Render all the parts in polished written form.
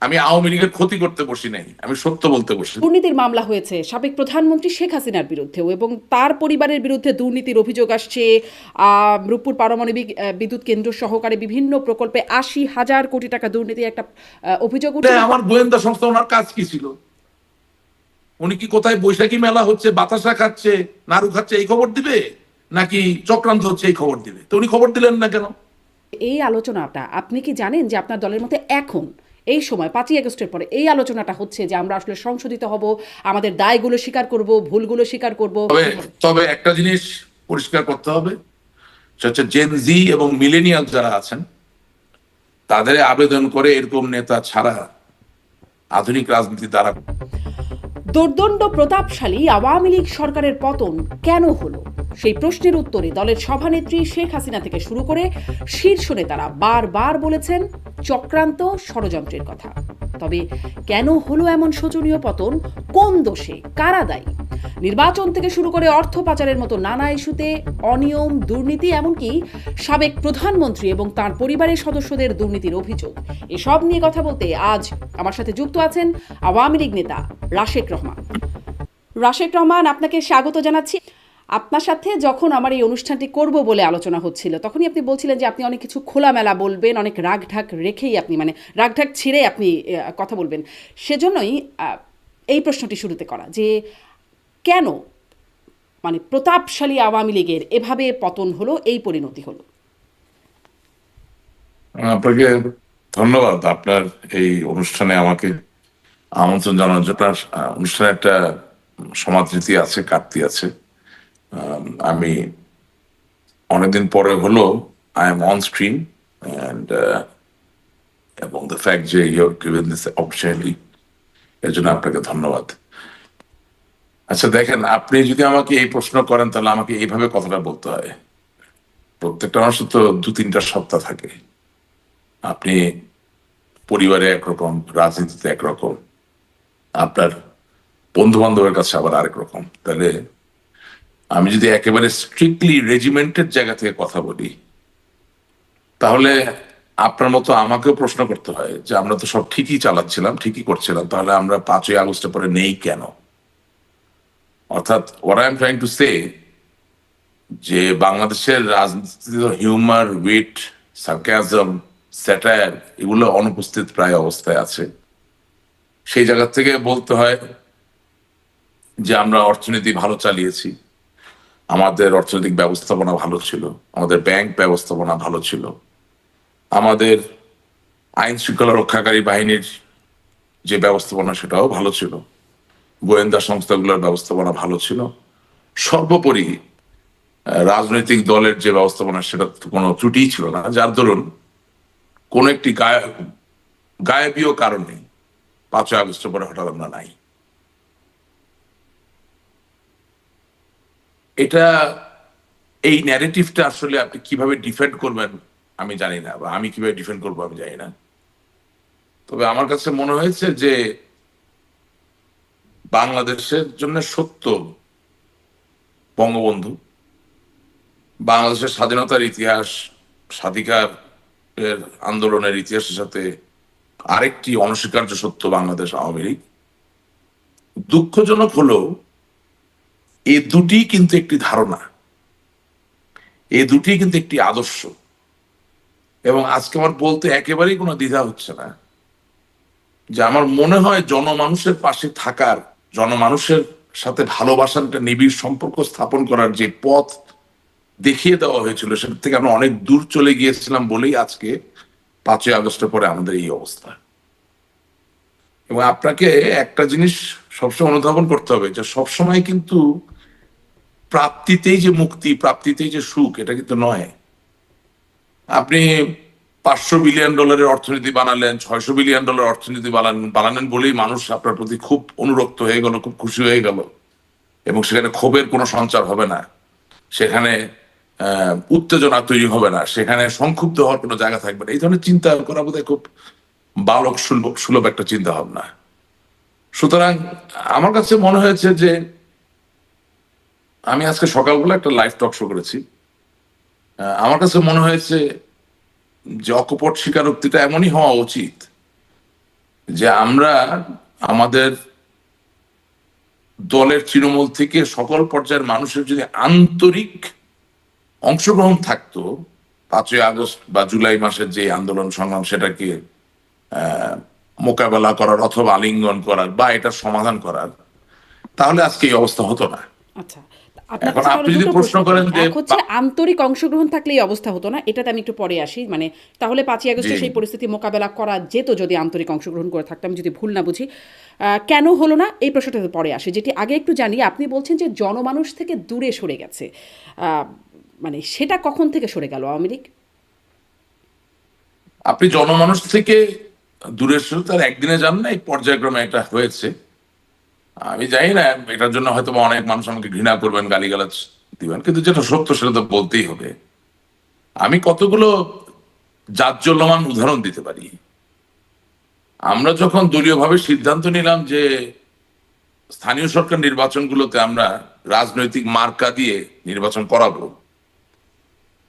আমি আওয়ামী লীগের ক্ষতি করতে বসি নাই, আমি সত্য বলতে বসি। দুর্নীতির মামলা হয়েছে সাবেক প্রধানমন্ত্রী শেখ হাসিনার বিরুদ্ধেও এবং তার পরিবারের বিরুদ্ধে দুর্নীতির অভিযোগ আসছে। রূপপুর পারমাণবিক বিদ্যুৎ কেন্দ্র সহকারে বিভিন্ন প্রকল্পে ৮০,০০০ কোটি টাকা দুর্নীতি একটা অভিযোগ উঠছে। আমার গোয়েন্দা সংস্থা, ওনার কাজ কি ছিল? উনি কি কোথায় বৈশাখী মেলা হচ্ছে, বাতাসা খাচ্ছে, নাড়ু খাচ্ছে এই খবর দিবে, নাকি চক্রান্ত হচ্ছে এই খবর দিবে? তো উনি খবর দিলেন না কেন? এই আলোচনাটা আপনি কি জানেন যে আপনার দলের মধ্যে এখন এই সময় ৫ই আগস্টের পরে এই আলোচনাটা হচ্ছে যে আমরা আসলে সংশোধিত হব, আমাদের দায়গুলো স্বীকার করব, ভুলগুলো স্বীকার করব? তবে একটা জিনিস পরিষ্কার করতে হবে, সেটা হচ্ছে জেন জি এবং মিলেনিয়াল যারা আছেন তাদের আবেদন করে এরকম নেতা ছাড়া আধুনিক রাজনীতি দ্বারা। দোর্দণ্ড প্রতাপশালী আওয়ামী লীগ সরকারের পতন কেন হলো সেই প্রশ্নের উত্তরে দলের সভানেত্রী শেখ হাসিনা থেকে শুরু করে শীর্ষ নেতারা বারবার বলেছেন চক্রান্ত, ষড়যন্ত্রের কথা। তবে কেন হলো এমন শোচনীয় পতন? কোন দোষে? কারা দায়ী? নির্বাচন থেকে শুরু করে অর্থ পাচারের মতো নানা ইস্যুতে অনিয়ম, দুর্নীতি, এমনকি সাবেক প্রধানমন্ত্রী এবং তার পরিবারের সদস্যদের দুর্নীতির অভিযোগ, এসব নিয়ে কথা বলতে আজ আমার সাথে যুক্ত আছেন আওয়ামী লীগ নেতা রাশেক রহমান। রাশেক রহমান, আপনাকে স্বাগত জানাচ্ছি। আপনার সাথে যখন আমার এই অনুষ্ঠানটি করব বলে আলোচনা হচ্ছিল, তখনই আপনি বলছিলেন যে আপনি অনেক কিছু খোলামেলা বলবেন, অনেক রাগঢাক রেখেই আপনি রাগঢাক ছিঁড়ে আপনি কথা বলবেন। সেজন্যই এই প্রশ্নটি শুরুতে করা যে কেন প্রতাপশালী আওয়ামী লীগের এভাবে পতন হলো, এই পরিণতি হলো? আপনাকে ধন্যবাদ আপনার এই অনুষ্ঠানে আমাকে আমন্ত্রণ জানানোর জন্য। অনুষ্ঠানে একটা সমাদৃতি আছে, কাটতি আছে। আমি অনেকদিন পরে হলো I am on screen and এবং দ্য ফ্যাক্ট যে you have given this opportunity, এর জন্য আপনাকে ধন্যবাদ। আচ্ছা দেখেন, আপনি যদি আমাকে এই প্রশ্ন করেন তাহলে আমাকে এইভাবে কথাটা বলতে হয়। প্রত্যেকটা মানুষের তো ২-৩টা সত্তা থাকে। আপনি পরিবারে একরকম, রাজনীতিতে একরকম, আপনার বন্ধু বান্ধবের কাছে আবার আরেক রকম। তাহলে আমি যদি একেবারে স্ট্রিক্টলি রেজিমেন্টের জায়গা থেকে কথা বলি, তাহলে আপনার মতো আমাকেও প্রশ্ন করতে হয় যে আমরা তো সব ঠিকই চালাচ্ছিলাম, ঠিকই করছিলাম, তাহলে আমরা ৫ই আগস্টের পরে নেই কেন? অর্থাৎ what I am trying to say, যে বাংলাদেশের রাজনীতিতে হিউমার, উইট, সার্কাজম, স্যাটায়ার এগুলো অনুপস্থিত প্রায় অবস্থায় আছে। সেই জায়গা থেকে বলতে হয় যে আমরা অর্থনীতি ভালো চালিয়েছি, আমাদের অর্থনৈতিক ব্যবস্থাপনা ভালো ছিল, আমাদের ব্যাংক ব্যবস্থাপনা ভালো ছিল, আমাদের আইন শৃঙ্খলা রক্ষাকারী বাহিনীর যে ব্যবস্থাপনা সেটাও ভালো ছিল, গোয়েন্দা সংস্থাগুলোর ব্যবস্থাপনা ভালো ছিল, সর্বোপরি রাজনৈতিক দলের যে ব্যবস্থাপনা সেটা কোনো ত্রুটিই ছিল না, যার দরুন কোন একটি গায়েবীয় কারণে ৫ই আগস্টের পরে হঠাৎ আমরা নাই। এটা, এই ন্যারেটিভটা আসলে আপনি কিভাবে ডিফেন্ড করবেন আমি জানি না, বা আমি কিভাবে ডিফেন্ড করবো আমি জানি না। তবে আমার কাছে মনে হয়েছে যে বাংলাদেশের জন্য সত্য বঙ্গবন্ধু, বাংলাদেশের স্বাধীনতার ইতিহাস, স্বাধিকার এর আন্দোলনের ইতিহাসের সাথে আরেকটি অনস্বীকার্য সত্য বাংলাদেশ আওয়ামী লীগ। দুঃখজনক হলো এই দুটি কিন্তু একটি ধারণা, এই দুটি কিন্তু একটি আদর্শ। এবং আজকে আমার বলতে একেবারেই কোনো দ্বিধা হচ্ছে না যে আমার মনে হয় জনমানুষের পাশে থাকার, জনমানুষের সাথে ভালোবাসার একটা নিবিড় সম্পর্ক স্থাপন করার যে পথ দেখিয়ে দেওয়া হয়েছিল সেটা থেকে আমরা অনেক দূর চলে গিয়েছিলাম বলেই আজকে ৫ই আগস্টের পরে আমাদের এই অবস্থা। এবং আপনাকে একটা জিনিস সবসময় অনুধাবন করতে হবে যে সবসময় কিন্তু প্রাপ্তিতেই যে মুক্তি, প্রাপ্তিতেই যে সুখ, এটা কিন্তু নয়। আপনি $500 বিলিয়ন অর্থনীতি বানালেন, $600 বিলিয়ন অর্থনীতি বানালেন বলেই মানুষ আপনার প্রতি খুব অনুরক্ত হয়ে গেল, খুব খুশি হয়ে গেল, এবং সেখানে ক্ষোভের কোনো সঞ্চার হবে না, সেখানে উত্তেজনা তৈরি হবে না, সেখানে সংক্ষুব্ধ হওয়ার কোনো জায়গা থাকবে না। এই ধরনের চিন্তা করা বোধহয় খুব বালক সুলভ একটা চিন্তা ভাবনা। সুতরাং আমার কাছে মনে হয়েছে যে আমি আজকে সকালবেলা একটা লাইভ টক শো করেছি, আমার কাছে মনে হয়েছে যে অকপট স্বীকারোক্তিটা এমনই হওয়া উচিত যে আমরা আমাদের দলের তৃণমূল থেকে সকল পর্যায়ের মানুষের যদি আন্তরিক অংশগ্রহণ থাকতো 5ই আগস্ট বা জুলাই মাসের যে আন্দোলন সংগ্রাম সেটাকে মোকাবেলা করার অথবা আলিঙ্গন করার বা এটা সমাধান করার, তাহলে আজকে এই অবস্থা হতো না। আচ্ছা, আপনার এখন কাছে আপনি তাহলে যদি দুটো প্রশ্ন প্রশ্ন করেন যে এক হচ্ছে আন্তরিক অংশগ্রহণ থাকলে এই অবস্থা হতো না, এটাতে আমি একটু পরে আসি। মানে তাহলে 5ই আগস্টে জি সেই পরিস্থিতি মোকাবেলা করা যেত যদি আন্তরিক অংশগ্রহণ করে থাকতাম, যদি ভুল না বুঝি। কেন হলো না এই প্রশ্নটাতে পরে আসে। যেটি আগে একটু জানি, আপনি বলছেন যে জনমানুষ থেকে দূরে সরে গেছে। মানে সেটা কখন থেকে সরে গেল আওয়ামী লীগ? আপনি জনমানুষ থেকে দূরে সরে তার একদিনে যান না, এই পর্যায়ক্রমে এটা হয়েছে। আমি জানি না, এটার জন্য হয়তো বা অনেক মানুষ আমাকে ঘৃণা করবেন, গালিগালাজ দিবেন, কিন্তু যেটা সত্য সেটা তো বলতেই হবে। আমি কতগুলো জাজ্জল্যমান উদাহরণ দিতে পারি। আমরা যখন দলীয়ভাবে সিদ্ধান্ত নিলাম যে স্থানীয় সরকার নির্বাচনগুলোতে আমরা রাজনৈতিক মার্কা দিয়ে নির্বাচন করাবো,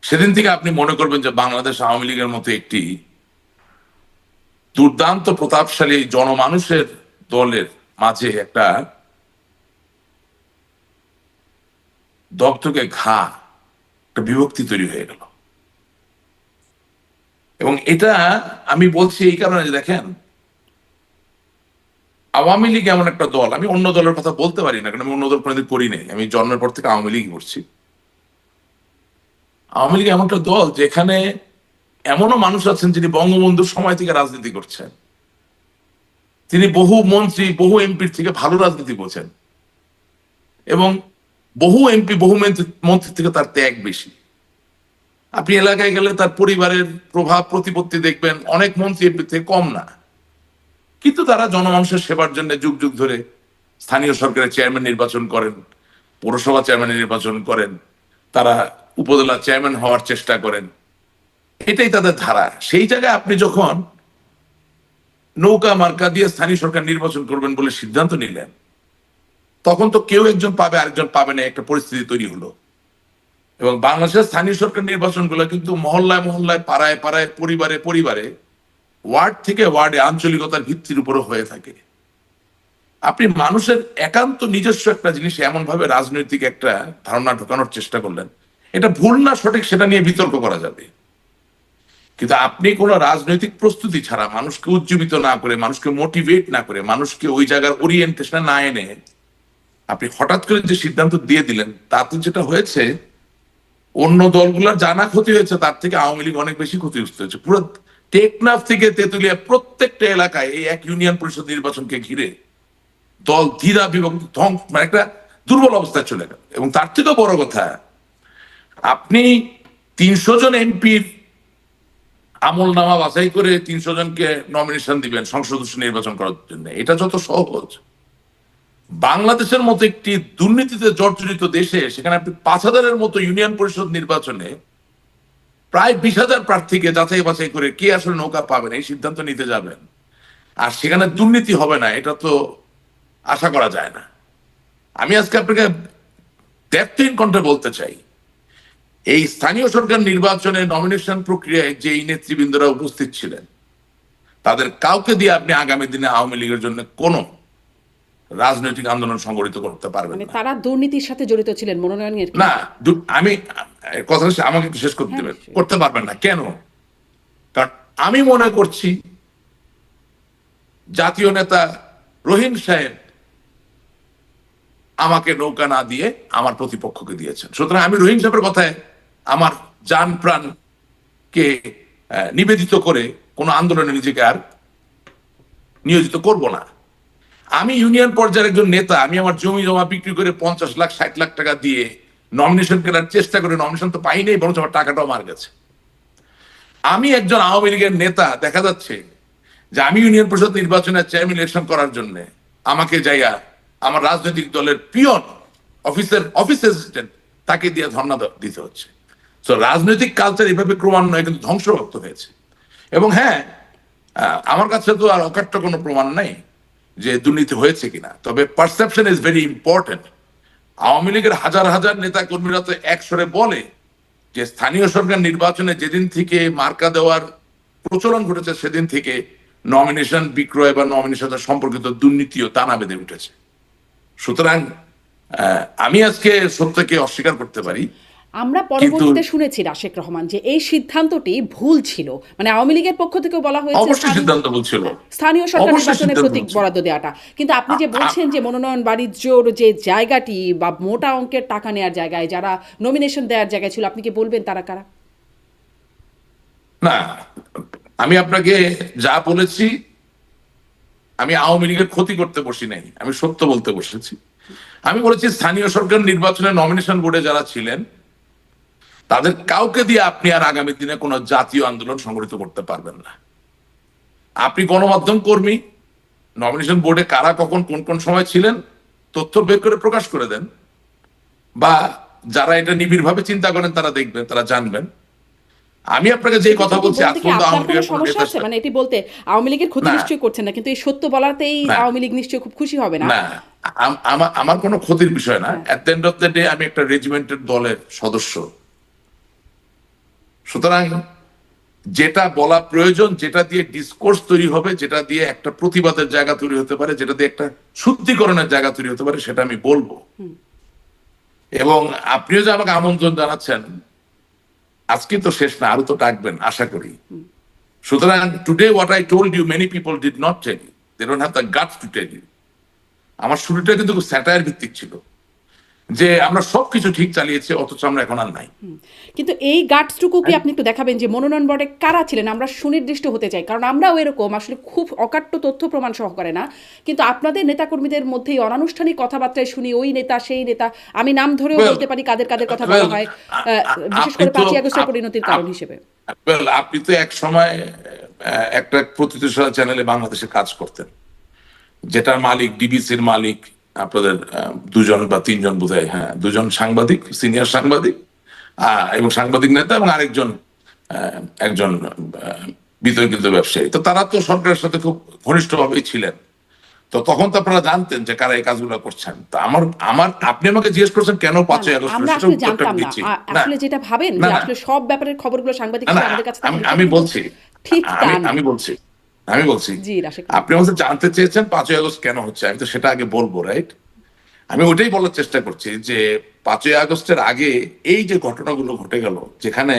সেদিন থেকে আপনি মনে করবেন যে বাংলাদেশ আওয়ামী লীগের মতো একটি দুর্দান্ত প্রতাপশালী জনমানুষের দলের মাঝে একটা দগদগে ঘা, একটা বিভক্তি তৈরি হয়ে গেল। এবং এটা আমি বলছি এই কারণে যে দেখেন, আওয়ামী লীগ এমন একটা দল, আমি অন্য দলের কথা বলতে পারি না, কারণ আমি অন্য দল কোনোদিন করি নাই, আমি জন্মের পর থেকে আওয়ামী লীগ করছি। আওয়ামী লীগ এমন একটা দল যেখানে এমনও মানুষ আছেন যিনি বঙ্গবন্ধুর সময় থেকে রাজনীতি করছেন, তিনি বহু মন্ত্রী বহু এমপির থেকে ভালো রাজনীতি করছেন, এবং বহু এমপি বহু মন্ত্রী থেকে তার ত্যাগ বেশি। আপনি এলাকায় গেলে তার পরিবারের প্রভাব প্রতিপত্তি দেখবেন অনেক মন্ত্রী এমপি থেকে কম না, কিন্তু তারা জনমানুষের সেবার জন্য যুগ যুগ ধরে স্থানীয় সরকারের চেয়ারম্যান নির্বাচন করেন, পৌরসভা চেয়ারম্যান নির্বাচন করেন, তারা উপজেলা চেয়ারম্যান হওয়ার চেষ্টা করেন, এটাই তাদের ধারা। সেই জায়গায় আপনি যখন নৌকা মার্কা দিয়ে স্থানীয় সরকার নির্বাচন করবেন বলে সিদ্ধান্ত নিলেন, তখন তো কেউ একজন পাবে আরেকজন পাবে না, একটা পরিস্থিতি তৈরি হলো। এবং বাংলাদেশের স্থানীয় সরকার নির্বাচনগুলো কিন্তু মহল্লায় মহল্লায়, পাড়ায় পাড়ায়, পরিবারে পরিবারে, ওয়ার্ড থেকে ওয়ার্ডে আঞ্চলিকতার ভিত্তির উপরে হয়ে থাকে। আপনি মানুষের একান্ত নিজস্ব একটা জিনিস এমন ভাবে রাজনৈতিক একটা ধারণা ঢোকানোর চেষ্টা করলেন, এটা ভুল না সঠিক সেটা নিয়ে বিতর্ক করা যাবে, কিন্তু আপনি কোনো রাজনৈতিক প্রস্তুতি ছাড়া, মানুষকে উজ্জীবিত না করে, মানুষকে মোটিভেট না করে, মানুষকে ওই জায়গার ওরিয়েন্টেশনে না এনে আপনি হঠাৎ করে যে সিদ্ধান্ত দিয়ে দিলেন, তাতে যেটা হয়েছে, অন্য দলগুলোর জানা ক্ষতি হয়েছে, তার থেকে আওয়ামী লীগ অনেক বেশি ক্ষতিগ্রস্ত হয়েছে। পুরো টেকনাফ থেকে তেতুলিয়া প্রত্যেকটা এলাকায় এই এক ইউনিয়ন পরিষদ নির্বাচনকে ঘিরে দল ধীরা বিভক্ত, ধ্বংস, মানে একটা দুর্বল অবস্থায় চলে গেল। এবং তার থেকেও বড় কথা, আপনি 300 জন এমপির আমল নামা বাছাই করে 300 জনকে নমিনেশন দিবেন সংসদ সদস্য নির্বাচন করার জন্য, এটা যত সহজ, বাংলাদেশের মতো একটি দুর্নীতিতে জর্জরিত দেশে সেখানে আপনি 5,000-এর মতো ইউনিয়ন পরিষদ নির্বাচনে প্রায় 20,000 প্রার্থীকে যাচাই বাছাই করে কে আসলে নৌকা পাবেন এই সিদ্ধান্ত নিতে যাবেন, আর সেখানে দুর্নীতি হবে না, এটা তো আশা করা যায় না। আমি আজকে আপনাকে দ্ব্যর্থহীন কণ্ঠে বলতে চাই, এই স্থানীয় সরকার নির্বাচনে নমিনেশন প্রক্রিয়ায় যে এই নেতৃবৃন্দরা উপস্থিত ছিলেন, তাদের কাউকে দিয়ে আপনি আগামী দিনে আওয়ামী লীগের জন্য কোনো রাজনৈতিক আন্দোলন সংগঠিত করতে পারবেন মানে না। তারা দুর্নীতির সাথে জড়িত ছিলেন মনোনয়নের না, আমি কথাটা আমাকে একটু শেষ করতে দেবেন। করতে পারবেন না কেন? কারণ আমি মনে করছি জাতীয় নেতা রহিম সাহেব আমাকে নৌকা না দিয়ে আমার প্রতিপক্ষকে দিয়েছেন, সুতরাং আমি রহিম সাহেবের কথায় আমার জান প্রাণকে নিবেদিত করে কোন আন্দোলনে নিজেকে আর নিয়োজিত করব না। আমি ইউনিয়ন পর্যায়ের একজন নেতা, আমি আমার জমি জমা বিক্রি করে 50 লাখ 60 লাখ টাকা দিয়ে নমিনেশন কেনার চেষ্টা করে নমিনেশন তো পাই নাই, বরং আমার টাকাটাও মার গেছে। আমি একজন আওয়ামী লীগের নেতা, দেখা যাচ্ছে যে আমি ইউনিয়ন পরিষদ নির্বাচনে চেয়ারম্যান ইলেকশন করার জন্য আমাকে যাইয়া আমার রাজনৈতিক দলের পিয়ন অফিস অ্যাসিস্ট্যান্ট তাকে দিয়ে ধর্ণা দিতে হচ্ছে। তো রাজনৈতিক কালচার এভাবে ক্রমান্বয়ে কিন্তু ধ্বংসপ্রাপ্ত হয়েছে। এবং হ্যাঁ, আমার কাছে তো আর অকাট্য কোনো প্রমাণ নাই যে দুর্নীতি হয়েছে কিনা, তবে perception is very important. Awami লীগের হাজার হাজার নেতা কর্মীরা তো একসরে বলে যে স্থানীয় সরকার নির্বাচনে যেদিন থেকে মার্কা দেওয়ার প্রচলন ঘটেছে সেদিন থেকে নমিনেশন বিক্রয় বা নমিনেশন সম্পর্কিত দুর্নীতিও টানা বেঁধে উঠেছে। সুতরাং আমি আজকে সত্যকে অস্বীকার করতে পারি, আমরা পরবর্তীতে শুনেছি রাশেক রহমান যে এই সিদ্ধান্তটি ভুল ছিল, মানে আওয়ামী লীগের পক্ষ থেকে বলা হয়েছে অবশ্যই সিদ্ধান্ত ভুল ছিল, স্থানীয় সরকার অবশ্যই নির্বাচনের সিদ্ধান্ত প্রতীক ভুল ছিল। বরাদ্দ দেওয়াটা। কিন্তু আপনি যে বলছেন যে মনোনয়ন বাণিজ্যর যে জায়গাটি বা মোটা অঙ্কের টাকা নেওয়ার জায়গায় যারা নমিনেশন দেওয়ার জায়গায় ছিল, আপনি কি বলবেন তারা কারা? না, আমি আপনাকে যা বলেছি, আমি আওয়ামী লীগের ক্ষতি করতে বসি নাই, আমি সত্য বলতে বসেছি। আমি বলেছি স্থানীয় সরকার নির্বাচনে নমিনেশন বোর্ডে যারা ছিলেন তাদের কাউকে দিয়ে আপনি আর আগামী দিনে কোনো জাতীয় আন্দোলন সংগঠিত করতে পারবেন না। আপনি গণমাধ্যম কর্মী, নমিনেশন বোর্ডে কারা কখন কোন কোন সময় ছিলেন তথ্য বের করে প্রকাশ করে দেন, বা যারা এটা নিবিড়ভাবে চিন্তা করেন তারা দেখবেন, তারা জানবেন। আমি আপনাকে যে কথা বলছি আজ পর্যন্ত আপনার আওয়ামী কোনো লীগের কোনো সমস্যা নেতার আছে? সাথে- মানে এটি বলতে আওয়ামী লীগের ক্ষতি না। নিশ্চয়ই করছেন না, কিন্তু এই সত্য বলাতেই না। আওয়ামী লীগ নিশ্চয়ই খুব খুশি হবে না। না, আমার কোনো ক্ষতির বিষয় না। At the end of the day আমি একটা রেজিমেন্টের দলের সদস্য। সুতরাং যেটা বলা প্রয়োজন, যেটা দিয়ে ডিসকোর্স তৈরি হবে, যেটা দিয়ে একটা প্রতিবাদের জায়গা তৈরি হতে পারে, যেটা দিয়ে একটা শুদ্ধিকরণের জায়গা তৈরি হতে পারে, সেটা আমি বলবো। এবং আপনিও যে আমাকে আমন্ত্রণ জানাচ্ছেন, আজকে তো শেষ না, আরো তো ডাকবেন আশা করি। সুতরাং today what I told you many people did not tell you, they don't have the guts to tell you. আমার শুরুটা কিন্তু স্যাটায়ার ভিত্তিক ছিল যে আমরা সবকিছু ঠিক চালিয়েছি অথচ আমরা এখন আর নাই। কিন্তু এই গার্ডসটুকু কি আপনি একটু দেখাবেন যে মনোনয়ন বোর্ডে কারা ছিলেন? আমরা সুনির্দিষ্ট হতে চাই, কারণ আমরাও এরকম আসলে খুব অকাট্য তথ্য প্রমাণ সহকারে না, কিন্তু আপনাদের নেতাকর্মীদের মধ্যেই অনানুষ্ঠানিক কথাবার্তায় শুনি ওই নেতা সেই নেতা, আমি নাম ধরেও বলতে পারি কাদের কাদের কথা বলা হয়, বিশেষ করে 5ই আগস্টের পরিণতির কারণ হিসেবে। আপনি তো এক সময় একটা প্রতিষ্ঠান চ্যানেলে বাংলাদেশে কাজ করতেন, যেটার মালিক ডিবিসির মালিক আপনাদের দুজন বা তিনজন বোধহয়, হ্যাঁ দুজন সাংবাদিক, সিনিয়র সাংবাদিক এবং সাংবাদিক নেতা, এবং আরেকজন একজন বিতর্কিত ব্যবসায়ী। তো তারা তো সরকারের সাথে খুব ঘনিষ্ঠভাবেই ছিলেন। তো তখন তো আপনারা জানতেন যে কারা এই কাজগুলো করছেন। তো আমার আপনি আমাকে জিজ্ঞেস করছেন কেন 5ই আগস্ট, আমরা আসলে জানতাম না, আসলে যেটা ভাবেন যে আসলে সব ব্যাপারের খবরগুলো সাংবাদিক আমাদের কাছে আমি বলছি, ঠিক তা না। আমি বলছি জি রাশেক, আপনি আমাকে জানতে চেয়েছেন 5ই আগস্ট কেন হচ্ছে, আমি তো সেটা আগে বলবো, রাইট? আমি ওইটাই বলার চেষ্টা করছি যে 5ই আগস্টের আগে এই যে ঘটনাগুলো ঘটে গেল, যেখানে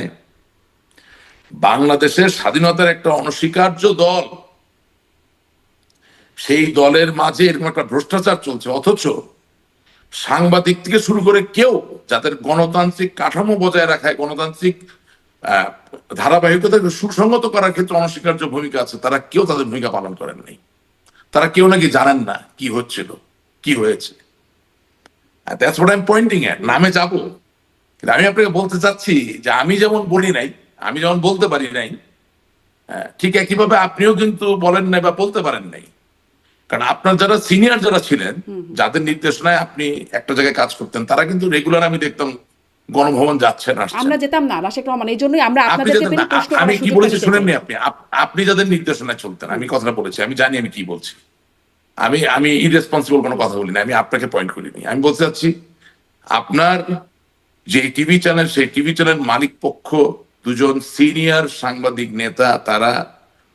বাংলাদেশের স্বাধীনতার একটা অনস্বীকার্য দল, সেই দলের মাঝে এরকম একটা ভ্রষ্টাচার চলছে, অথচ সাংবাদিক থেকে শুরু করে কেউ যাদের গণতান্ত্রিক কাঠামো বজায় রাখায়, গণতান্ত্রিক ধারাবাহিকতাকে সুসংগত করার ক্ষেত্রে অনস্বীকার্য ভূমিকা আছে, তারা কেউ তাদের ভূমিকা পালন করেন নাই। তারা কেউ নাকি জানেন না কি হচ্ছিল, কি হয়েছে। That's what I am pointing at. নামে যাবো, কিন্তু আমি আপনাকে বলতে চাচ্ছি যে আমি যেমন বলি নাই, আমি যেমন বলতে পারি নাই, ঠিক একইভাবে আপনিও কিন্তু বলেন নাই বা বলতে পারেন নাই। কারণ আপনার যারা সিনিয়র যারা ছিলেন, যাদের নির্দেশনায় আপনি একটা জায়গায় কাজ করতেন, তারা কিন্তু রেগুলার আমি দেখতাম গণভবন যাচ্ছেন আসছেন। আমরা যেতাম না রাশেক রহমান, এই জন্যই আমরা আপনাদেরকে প্রশ্ন করার আমি কি সুযোগটা বলেছি দিতে শুনেননি চাই। আপনি যাদের নির্দেশনায় চলতেন, আমি কথাটা বলেছি, আমি জানি আমি কি বলছি। আমি ইরেসপন্সিবল কোনো কথা বলিনি, আমি আপনাকে পয়েন্ট করিনি। আমি বলতে চাচ্ছি আপনার যে টিভি চ্যানেল, সেই টিভি চ্যানেল মালিক পক্ষ দুজন সিনিয়র সাংবাদিক নেতা, তারা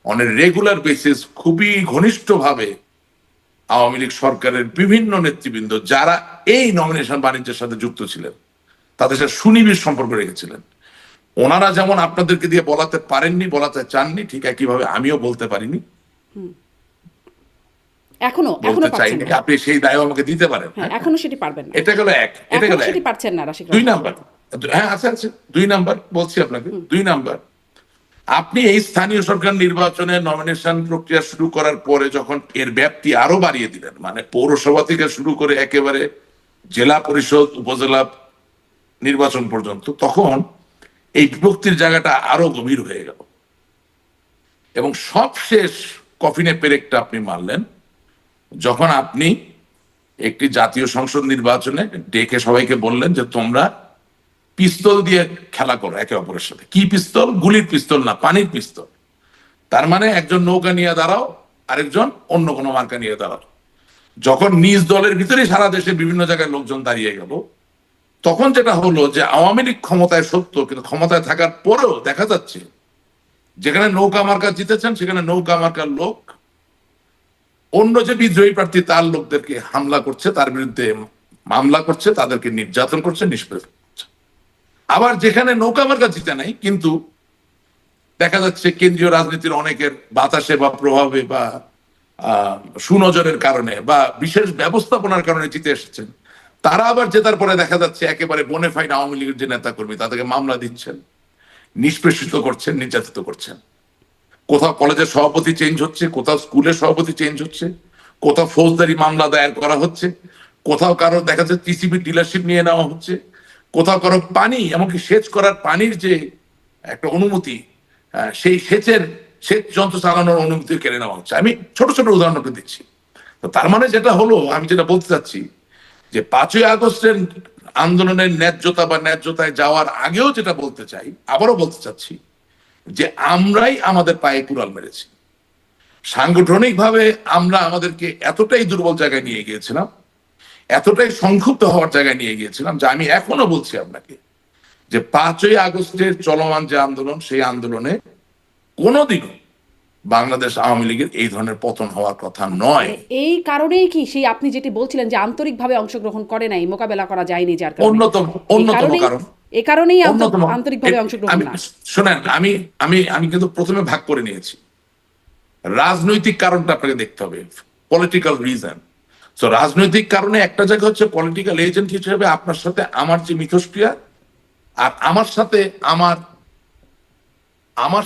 অন এ রেগুলার বেসিস খুবই ঘনিষ্ঠভাবে আওয়ামী লীগ সরকারের বিভিন্ন নেতৃবৃন্দ যারা এই নমিনেশন বাণিজ্যের সাথে যুক্ত ছিলেন তাদের সাথে সুনিবিড় সম্পর্ক রেখেছিলেন। ওনারা যেমন আপনাদেরকে দিয়ে বলাতে পারেননি, বলাতে চাননি, ঠিক একইভাবে আমিও বলতে পারিনি, এখনো চাইনি। আপনি সেই দায় আমাকে দিতে পারেন, এখনো সেটি পারবেন না। এটা গেল এক, এটা গেল সেটি পারছেন না রাশেক। 2 নাম্বার, হ্যাঁ আছে 2 নাম্বার বলছি আপনাকে। 2 নাম্বার, আপনি এই স্থানীয় সরকার নির্বাচনে নমিনেশন প্রক্রিয়া শুরু করার পরে যখন এর ব্যাপ্তি আরো বাড়িয়ে দিলেন, মানে পৌরসভা থেকে শুরু করে একেবারে জেলা পরিষদ, উপজেলা নির্বাচন পর্যন্ত, তখন এই বিভক্তির জায়গাটা আরো গভীর হয়ে গেল। এবং সবশেষ কফিনে পেরেকটা আপনি মারলেন যখন আপনি একটি জাতীয় সংসদ নির্বাচনে ডেকে সবাইকে বললেন যে তোমরা পিস্তল দিয়ে খেলা করো একে অপরের সাথে। কি পিস্তল? গুলির পিস্তল না, পানির পিস্তল। তার মানে একজন নৌকা নিয়ে দাঁড়াও, আরেকজন অন্য কোনো মার্কা নিয়ে দাঁড়াও। যখন নিজ দলের ভিতরে সারা দেশে বিভিন্ন জায়গায় লোকজন দাঁড়িয়ে গেল, তখন যেটা হলো যে আওয়ামী লীগ ক্ষমতায় সত্য, কিন্তু ক্ষমতায় থাকার পরেও দেখা যাচ্ছে যেখানে নৌকা মার্কা জিতেছেন সেখানে নৌকা মার্কার লোক অন্য যে বিদ্রোহী প্রার্থী তার লোকদেরকে হামলা করছে, তার বিরুদ্ধে মামলা করছে, তাদেরকে নির্যাতন করছে, নিষ্পেষ করছে। আবার যেখানে নৌকা মার্কা জিতে নাই, কিন্তু দেখা যাচ্ছে কেন্দ্রীয় রাজনীতির অনেকের বাতাসে বা প্রভাবে বা সুনজরের কারণে বা বিশেষ ব্যবস্থাপনার কারণে জিতে এসেছেন, তারা আবার জেতার পরে দেখা যাচ্ছে একেবারে বোনেফাইড আওয়ামী লীগের যে নেতা কর্মী তাদেরকে মামলা দিচ্ছেন, নিষ্পেষিত করছেন, নির্যাতিত করছেন। কোথাও কলেজের সভাপতি চেঞ্জ হচ্ছে, কোথাও স্কুলের সভাপতি চেঞ্জ হচ্ছে, কোথাও ফৌজদারি মামলা দায়ের করা হচ্ছে, কোথাও কারো দেখা যাচ্ছে টিসিবি ডিলারশিপ নিয়ে নেওয়া হচ্ছে, কোথাও কারো পানি, এমনকি সেচ করার পানির যে একটা অনুমতি, সেই সেচ যন্ত্র চালানোর অনুমতি কেড়ে নেওয়া হচ্ছে। আমি ছোট ছোট উদাহরণ দিচ্ছি। তো তার মানে যেটা হলো, আমি যেটা বলতে চাচ্ছি যে 5ই আগস্টের আন্দোলনের ন্যায্যতা বা ন্যায্যতায় যাওয়ার আগেও যেটা বলতে চাই, আবারও বলতে চাচ্ছি যে আমরাই আমাদের পায়ে কুড়াল মেরেছি। সাংগঠনিক ভাবে আমরা আমাদেরকে এতটাই দুর্বল জায়গায় নিয়ে গিয়েছিলাম, এতটাই সংক্ষুব্ধ হওয়ার জায়গায় নিয়ে গিয়েছিলাম, যে আমি এখনো বলছি আপনাকে যে 5ই আগস্টের চলমান যে আন্দোলন, সেই আন্দোলনে কোনোদিনও বাংলাদেশ আওয়ামী লীগের এই ধরনের পতন হওয়ার কথা নয়। এই কারণেই কি সেই আপনি যেটি বলছিলেন যে আন্তরিকভাবে অংশগ্রহণ করে নাই, মোকাবেলা করা যায়নি, যার কারণে অন্যতম কারণ, এই কারণেই অন্যতম আন্তরিকভাবে অংশগ্রহণ না। শোনেন, আমি কিন্তু প্রথমে ভাগ করে নিয়েছি। রাজনৈতিক কারণটা আপনাকে দেখতে হবে, পলিটিক্যাল রিজন। তো রাজনৈতিক কারণে একটা জায়গা হচ্ছে পলিটিক্যাল এজেন্ট হিসেবে আপনার সাথে আমার যে মিথস্ক্রিয়া, আর আমার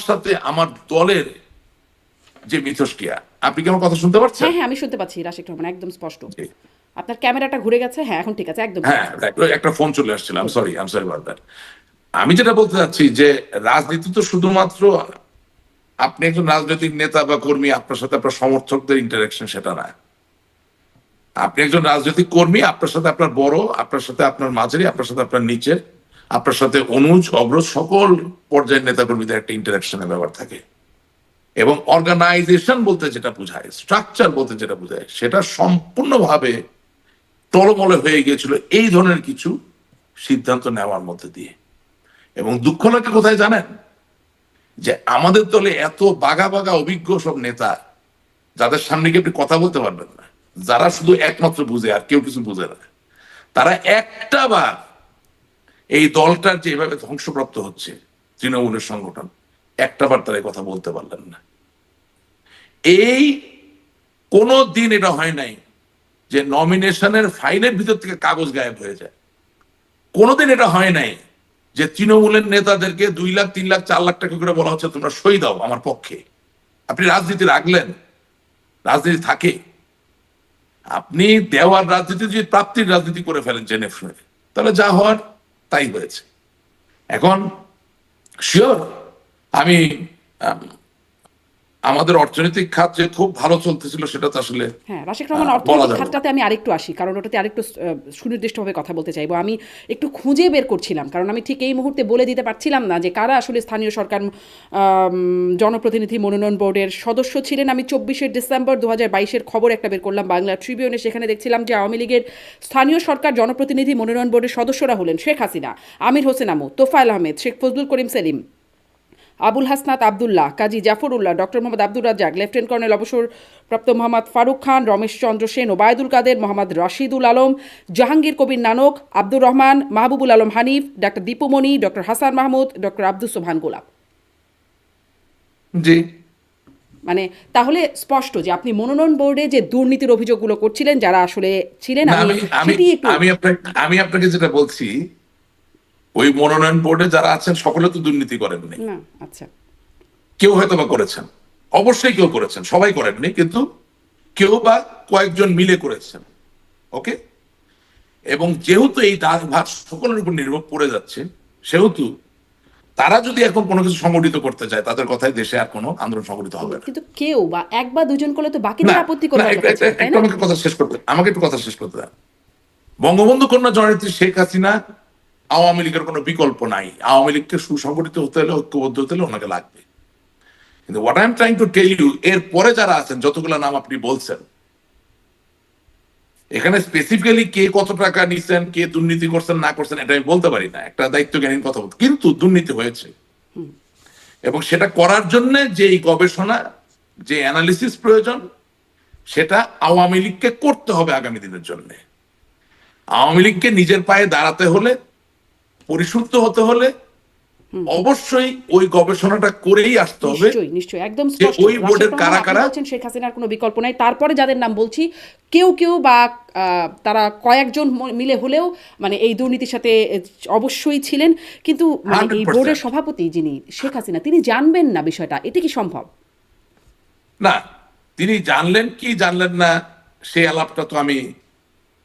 সাথে আমার দলের যে মিথস্ক্রিয়া। আপনি কি আমার কথা শুনতে পাচ্ছেন? হ্যাঁ হ্যাঁ, আমি শুনতে পাচ্ছি রাশিক রহমান, একদম স্পষ্ট। আপনার ক্যামেরাটা ঘুরে গেছে, হ্যাঁ এখন ঠিক আছে, একদম। হ্যাঁ, একটা ফোন চলে আসছিল, I am sorry about that. আমি যেটা বলতে চাচ্ছি যে রাজনীতি তো শুধুমাত্র আপনি একজন রাজনৈতিক নেতা বা কর্মী, আপনার সাথে আপনার সমর্থকদের ইন্টারাকশন, সেটা না। আপনি একজন রাজনৈতিক কর্মী, আপনার সাথে আপনার বড়, আপনার সাথে আপনার মাঝারি, আপনার সাথে আপনার নিচের, আপনার সাথে অনুজ অগ্রজ সকল পর্যায়ের নেতা কর্মীদের একটা ইন্টারাকশনের ব্যাপার থাকে। এবং অর্গানাইজেশন বলতে যেটা বোঝায়, স্ট্রাকচার বলতে যেটা বোঝায়, সেটা সম্পূর্ণভাবে টলমলে হয়ে গিয়েছিল এই ধরনের কিছু সিদ্ধান্ত নেওয়ার মধ্যে দিয়ে। এবং দুঃখ লাগে কোথায় জানেন, যে আমাদের দলে এত বাঘা বাঘা অভিজ্ঞ সব নেতা, যাদের সামনে গিয়ে আপনি কথা বলতে পারবেন না, যারা শুধু একমাত্র বুঝে আর কেউ কিছু বুঝে না, তারা একটা বার এই দলটার যে এভাবে ধ্বংসপ্রাপ্ত হচ্ছে তৃণমূলের সংগঠন, একটা বার তারা কথা বলতে পারলেন না। এই কোনো দিন এটা হয় নাই যে নমিনেশনের ফাইলের ভিতর থেকে কাগজ গায়েব হয়ে যায়। কোনোদিন এটা হয় নাই যে তৃণমূলের নেতাদেরকে 2 লাখ 3 লাখ 4 লাখ টাকা করে বলা হচ্ছে তোমরা সই দাও আমার পক্ষে। আপনি রাজনীতি রাখলেন, রাজনীতি থাকে, আপনি দেওয়ার রাজনীতি যদি প্রাপ্তির রাজনীতি করে ফেলেন জেনে শুনে, তাহলে যা হওয়ার তাই হয়েছে। এখন শিওর আমি আমাদের অর্থনৈতিক খাত যে খুব ভালো চলতেছিল সেটা তো আসলে হ্যাঁ রাশিক রহমান, অর্থনৈতিক খাতটাতে আমি আরেকটু আসি, কারণ ওটাতে আরেকটু সুনির্দিষ্টভাবে কথা বলতে চাইবো। আমি একটু খুঁজে বের করছিলাম, কারণ আমি ঠিক এই মুহূর্তে বলে দিতে পারছিলাম না যে কারা আসলে স্থানীয় সরকার জনপ্রতিনিধি মনোনয়ন বোর্ডের সদস্য ছিলেন। আমি 24শে ডিসেম্বর 2022-এর খবর একটা বের করলাম বাংলা ট্রিবিউনে, সেখানে দেখছিলাম যে আওয়ামী লীগের স্থানীয় সরকার জনপ্রতিনিধি মনোনয়ন বোর্ডের সদস্যরা হলেন Sheikh Hasina, Amir Hossain Amu, Tofail Ahmed, Sheikh Fazlul Karim Selim, Abul Hasnat Abdullah, Kazi Zafrullah, doctor Mohammad Abdur Razzaque, lieutenant colonel অবসরপ্রাপ্ত Mohammad Faruk Khan, Ramesh Chandra Sen, Obaidul Quader, Mohammad Rashidul Alam, Jahangir Kabir Nanak, Abdur Rahman, Mahbubul Alam Hanif, doctor Dipu Moni, doctor Hasan Mahmud, doctor Abdus Sobhan Golap. জি, মানে তাহলে স্পষ্ট যে আপনি মনোনয়ন বোর্ডে যে দুর্নীতির অভিযোগগুলো করছিলেন, যারা আসলে ছিলেন, আমি আপনাকে যেটা বলছি, ওই মনোনয়ন বোর্ডে যারা আছেন সকলে তো দুর্নীতি করেননি না। আচ্ছা, কেউ হয়তো বা করেছেন, অবশ্যই কেউ করেছেন, সবাই করেননি, কিন্তু কেউ বা কয়েকজন মিলে করেছেন। ওকে, এবং যেহেতু এই দায়ভার সকলের উপর নির্ভর করে যাচ্ছে, সেহেতু তারা যদি এখন কোনো কিছু সংগঠিত করতে চায়, তাদের কথায় দেশে আর কোনো আন্দোলন সংগঠিত হবে না। কিন্তু কেউ বা এক বা দুজন করলে তো বাকিদের আপত্তি করবে। আমাকে একটু কথা শেষ করতে দেন। বঙ্গবন্ধু কন্যা জননেত্রী শেখ হাসিনা, আওয়ামী লীগের কোনো বিকল্প নাই। আওয়ামী লীগকে সুসংগঠিত হতে হলে, ঐক্যবদ্ধ হতে হলে ওনাকে লাগবে। কিন্তু what I am trying to tell you, এর পরে যারা আছেন, যতগুলো নাম আপনি বলছেন, এখানে স্পেসিফিক্যালি কে কত টাকা নিচ্ছেন, কে দুর্নীতি করছেন না করছেন, এটা আমি বলতে পারি না, একটা দায়িত্বজ্ঞানহীন কথা বলতে, কিন্তু দুর্নীতি হয়েছে। এবং সেটা করার জন্য যে এই গবেষণা, যে অ্যানালিসিস প্রয়োজন, সেটা আওয়ামী লীগকে করতে হবে আগামী দিনের জন্য। আওয়ামী লীগকে নিজের পায়ে দাঁড়াতে হলে, পরিশুদ্ধ হতে হলে অবশ্যই ওই গবেষণাটা করেই আসতে হবে। নিশ্চয়ই নিশ্চয়ই, একদম যে স্পষ্ট। ওই বোর্ডের কারা কারা বলছেন শেখ হাসিনার কোনো বিকল্প নাই, তারপরে যাদের নাম বলছি কেউ কেউ বা তারা কয়েকজন মিলে হলেও মানে এই দুর্নীতির সাথে অবশ্যই ছিলেন, কিন্তু মানে এই 100%। বোর্ডের সভাপতি যিনি শেখ হাসিনা, তিনি জানবেন না বিষয়টা, এটা কি সম্ভব? না, তিনি জানলেন কি জানলেন না সেই আলাপটা তো আমি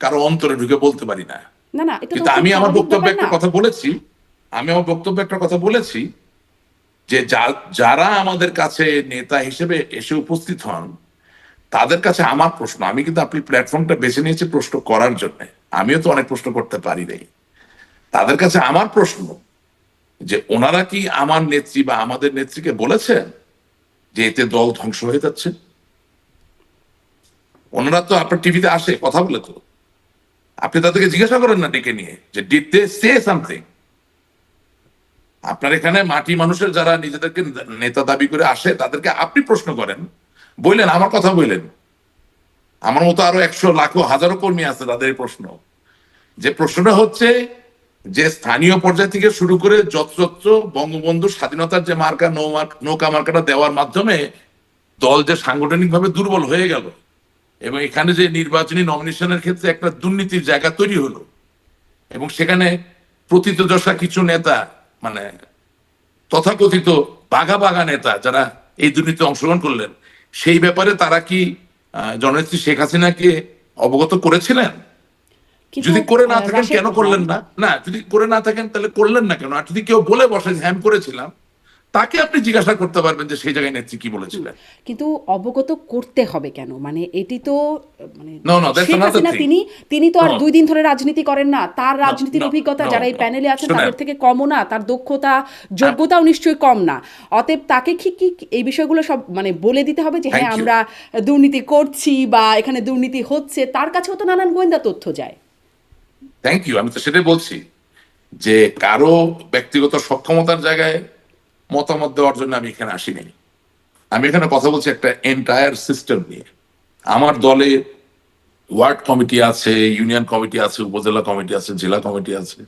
কারো অন্তরে ঢুকে বলতে পারি না। না না, এটা তো কিন্তু খুব আমি আমার স্বাভাবিক বক্তব্যে ব্যাপার একটা না? কথা বলেছি, যে যারা আমাদের কাছে নেতা হিসেবে এসে উপস্থিত হন, তাদের কাছে আমার প্রশ্ন, আমি কিন্তু আপনি প্ল্যাটফর্মটা বেছে নিয়েছি প্রশ্ন করার জন্য, আমিও তো অনেক প্রশ্ন করতে পারি নাই। তাদের কাছে আমার প্রশ্ন যে ওনারা কি আমার নেত্রী বা আমাদের নেত্রীকে বলেছেন যে এতে দল ধ্বংস হয়ে যাচ্ছে? ওনারা তো আপনার টিভিতে আসে, কথা বলে, তো আপনি তাদেরকে জিজ্ঞাসা করেন না ডেকে নিয়ে যে ডিড দে সে সামথিং? আপনার এখানে মাটি মানুষের যারা নিজেদেরকে নেতা দাবি করে আসে, তাদেরকে আপনি প্রশ্ন করেন, বললেন আমার কথা বললেন। আমার মতো আরো 100 লাখো হাজারো কর্মী আছে, তাদের এই প্রশ্ন, যে প্রশ্নটা হচ্ছে যে স্থানীয় পর্যায় থেকে শুরু করে যত্র বঙ্গবন্ধু স্বাধীনতার যে মার্কা, নৌকা মার্কাটা দেওয়ার মাধ্যমে দল যে সাংগঠনিকভাবে দুর্বল হয়ে গেল, এবং এখানে যে নির্বাচনী নমিনেশনের ক্ষেত্রে একটা দুর্নীতির জায়গা তৈরি হলো, এবং সেখানে প্রথিতযশা কিছু নেতা, মানে তথাকথিত বাঘা বাঘা নেতা যারা এই দুর্নীতিতে অংশগ্রহণ করলেন, সেই ব্যাপারে তারা কি জননেত্রী শেখ হাসিনাকে অবগত করেছিলেন? কিন্তু যদি করে না থাকেন রাশেদ, কেন করলেন না? না, যদি করে না থাকেন তাহলে করলেন না কেন? আর যদি কেউ বলে বসেন হ্যাঁ আমি করেছিলাম, তাকে আপনি জিজ্ঞাসা করতে পারবেন যে সেই জায়গায় নেত্রী কি বলেছিলেন। কিন্তু অবগত করতে হবে কেন? মানে এটি তো মানে no no, that's Sheikh another Hasina thing. তিনি তো আর নো 2 দিন ধরে রাজনীতি করেন না, তার নো রাজনীতির নো অভিজ্ঞতা নো যারা এই নো, প্যানেলে আছেন শুনেন, তাদের থেকে কমও না, তার দক্ষতা যোগ্যতাও নিশ্চয়ই কম না। অতএব তাকে কি এই বিষয়গুলো সব মানে বলে দিতে হবে যে হ্যাঁ থ্যাংক ইউ, আমরা দুর্নীতি করছি বা এখানে দুর্নীতি হচ্ছে? তার কাছেও তো নানান গোয়েন্দা তথ্য যায়। Thank you. আমি তো সেটাই বলছি যে কারো ব্যক্তিগত সক্ষমতার জায়গায় মতামত দেওয়ার জন্য আমি এখানে আসিনি। আমি এখানে কথা বলছি একটা এন্টায়ার সিস্টেম নিয়ে। আমার দলে ওয়ার্ড কমিটি আছে, ইউনিয়ন কমিটি আছে, উপজেলা কমিটি আছে, জেলা কমিটি আছে,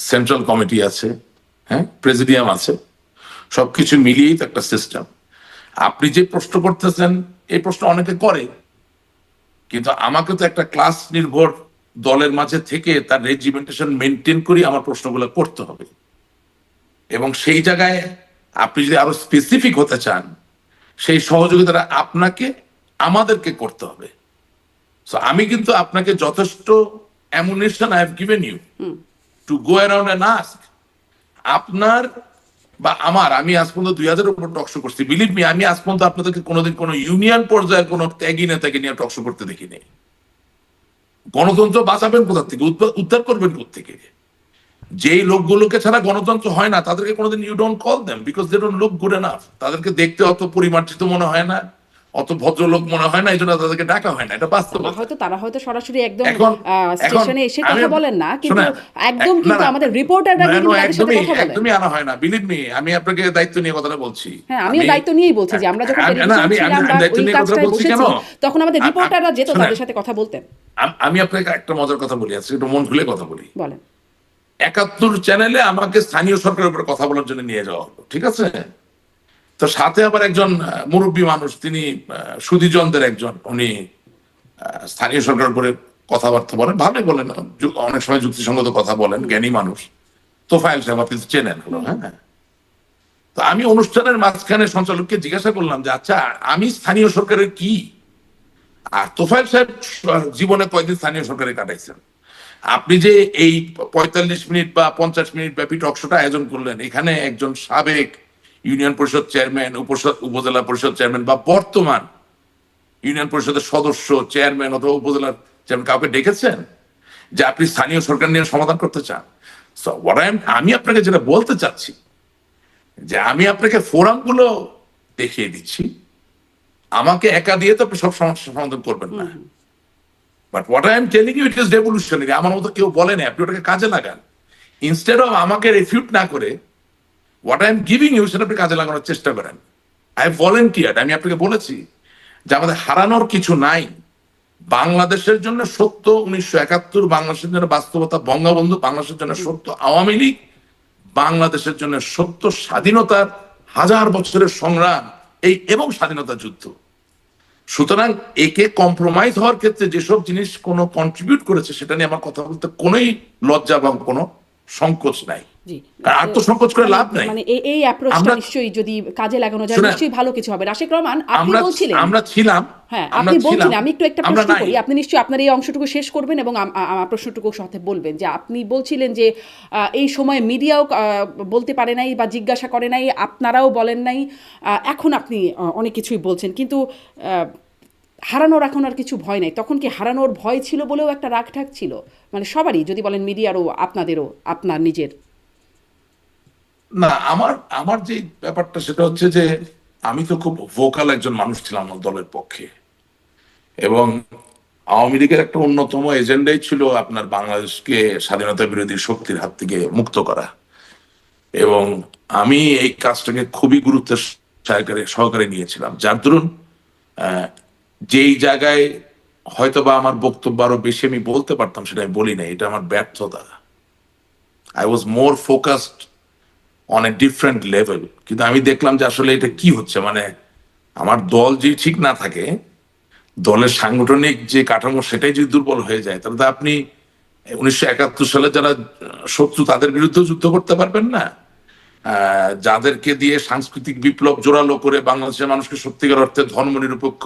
সেন্ট্রাল কমিটি আছে, হ্যাঁ, প্রেসিডিয়াম আছে, সবকিছু মিলিয়েই তো একটা সিস্টেম। আপনি যে প্রশ্ন করতেছেন এই প্রশ্ন অনেকে করে, কিন্তু আমাকে তো একটা ক্লাস নির্ভর দলের মাঝে থেকে তার রেজিমেন্টেশন মেনটেন করে আমার প্রশ্নগুলো করতে হবে। এবং সেই জায়গায় আপনি যদি আরো স্পেসিফিক হতে চান, সেই সহযোগিতাটা আপনাকে আমাদেরকে করতে হবে। সো আমি কিন্তু আপনাকে যথেষ্ট ammunition I have given you to go around and ask. আপনার বা আমার, আমি আজ পর্যন্ত 2000-এর উপর টকশো করছি, বিলিভ মি, আমি আজ পর্যন্ত আপনাদেরকে কোনোদিন কোনো ইউনিয়ন পর্যায়ের কোনো ত্যাগী নেতাকে নিয়ে টকশো করতে দেখিনি। গণতন্ত্র বাঁচাবেন কোথা থেকে, উদ্ধার করবেন কোথেকে? যেই লোকগুলোকে ছাড়া গণতন্ত্র হয় না তাদেরকে কোনোদিন you don't call them, because they don't look good enough. তাদেরকে দেখতে অত পরিমার্জিত মনে হয় না, অত ভদ্রলোক মনে হয় না, এই জন্য তাদেরকে ডাকা হয় না, এটা বাস্তবতা। তারা হয়তো সরাসরি একদম এখন স্টেশনে এসে কথা বলেন না, কিন্তু শোনেন, একদম না কিন্তু না, আমাদের রিপোর্টাররা কিন্তু তাদের সাথে কথা বলেন। একদমই আনা হয় না, বিলিভ মি। আমি আপনাকে দায়িত্ব নিয়ে কথাটা বলছি। হ্যাঁ, আমিও দায়িত্ব নিয়েই বলছি যে আমরা যখন টেলিভিশনে ছিলাম বা দায়িত্ব ওই নিয়ে কথা কাজটায় বলছি কেন? বসেছি, তখন আমাদের রিপোর্টাররা যেত, শোনেন, তাদের সাথে কথা বলতেন। আমি আপনাকে একটা মজার কথা বলি, আজকে একটু মন খুলে কথা বলি। বলেন। 71 চ্যানেলে আমাকে স্থানীয় সরকারের উপরে কথা বলার জন্য নিয়ে যাওয়া হলো, ঠিক আছে? তো সাথে আবার একজন মুরব্বী মানুষ, তিনি সুধীজনদের একজন, উনি স্থানীয় সরকারের উপরে কথাবার্তা বলেন, ভালোই বলেন, অনেক সময় যুক্তিসঙ্গত কথা বলেন, জ্ঞানী মানুষ। তোফায়েল সাহেব, আপনি তো চেনেন, হলো, হ্যাঁ। তো আমি অনুষ্ঠানের মাঝখানে সঞ্চালককে জিজ্ঞাসা করলাম যে আচ্ছা আমি স্থানীয় সরকারের কি, আর তোফায়েল সাহেব জীবনে কয়দিন স্থানীয় সরকারে কাটাইছেন? আপনি যে এই 45 মিনিট বা 50 মিনিট ব্যাপী টকশোটা আয়োজন করলেন, এখানে একজন সাবেক ইউনিয়ন পরিষদ চেয়ারম্যান, উপজেলা পরিষদ চেয়ারম্যান বা বর্তমান ইউনিয়ন পরিষদের সদস্য, চেয়ারম্যান অথবা উপজেলার চেয়ারম্যান কাউকে ডেকেছেন যে আপনি স্থানীয় সরকার নিয়ে সমাধান করতে চান? আমি আপনাকে যেটা বলতে চাচ্ছি যে আমি আপনাকে ফোরামগুলো দেখিয়ে দিচ্ছি, আমাকে একা দিয়ে তো আপনি সব সমস্যা সমাধান করবেন না। But what I am telling you, it is revolutionary. আমার মতো কেউ বলেনি, আপনি ওটাকে কাজে লাগান। ইনস্টেড অফ আমাকে রিফিউট না করে what I am giving you সেটা আপনি কাজে লাগানোর চেষ্টা করেন। আই ভলেন্টিয়ার্ড, আমি আপনাকে বলেছি যে আমাদের হারানোর কিছু নাই। বাংলাদেশের জন্য সত্য 1971, বাংলাদেশের জন্য বাস্তবতা বঙ্গবন্ধু, বাংলাদেশের জন্য সত্য আওয়ামী লীগ, বাংলাদেশের জন্য সত্য স্বাধীনতার হাজার বছরের সংগ্রাম এবং স্বাধীনতা যুদ্ধ। সুতরাং একে কম্প্রোমাইজ হওয়ার ক্ষেত্রে যেসব জিনিস কোনো কন্ট্রিবিউট করেছে সেটা নিয়ে আমার কথা বলতে কোনোই লজ্জা বা কোনো সংকোচ নাই। জি, আত্মসংকোচ করে লাভ নাই। মানে এই অ্যাপ্রোচটা নিশ্চয়ই যদি কাজে লাগানো যায় নিশ্চয়ই ভালো কিছু হবে। রাশেক রহমান, আপনি বলছিলেন আমরা ছিলাম, হ্যাঁ আপনি বলছিলেন, আমি একটু একটা প্রশ্ন করি, আপনি নিশ্চয়ই আপনার এই অংশটুকু শেষ করবেন এবং আমার প্রশ্নটুকু সাথে বলবেন যে আপনি বলছিলেন যে এই সময় মিডিয়াও বলতে পারে নাই বা জিজ্ঞাসা করে নাই, আপনারাও বলেন নাই, এখন আপনি অনেক কিছুই বলছেন, কিন্তু হারানোর এখন আর কিছু ভয় নাই। তখন কি হারানোর ভয় ছিল বলেও একটা রাগ ঢাক ছিল মানে সবারই, যদি বলেন মিডিয়ারও, আপনাদেরও, আপনার নিজের? না, আমার যে ব্যাপারটা সেটা হচ্ছে যে আমি তো খুব ভোকাল একজন মানুষ ছিলাম আমার দলের পক্ষে, এবং আওয়ামী লীগের একটা অন্যতম এজেন্ডাই ছিল আপনার বাংলাদেশকে স্বাধীনতা বিরোধী শক্তির হাত থেকে মুক্ত করা। এবং আমি এই কাজটাকে খুবই গুরুত্বের সহকারে নিয়েছিলাম, যার দরুন যেই জায়গায় হয়তো বা আমার বক্তব্য আরো বেশি আমি বলতে পারতাম সেটা আমি বলি না, এটা আমার ব্যর্থতা। I was more focused on a different level. কিন্তু আমি দেখলাম যে আসলে এটা কি হচ্ছে, মানে আমার দল যদি ঠিক না থাকে, দলের সাংগঠনিক যে কাঠামো সেটাই যদি দুর্বল হয়ে যায়, তাহলে তো আপনি 1971 সালে যারা শত্রু তাদের বিরুদ্ধে যুদ্ধ করতে পারবেন না। যাদেরকে দিয়ে সাংস্কৃতিক বিপ্লব জোরালো করে বাংলাদেশের মানুষকে সত্যিকার অর্থে ধর্মনিরপেক্ষ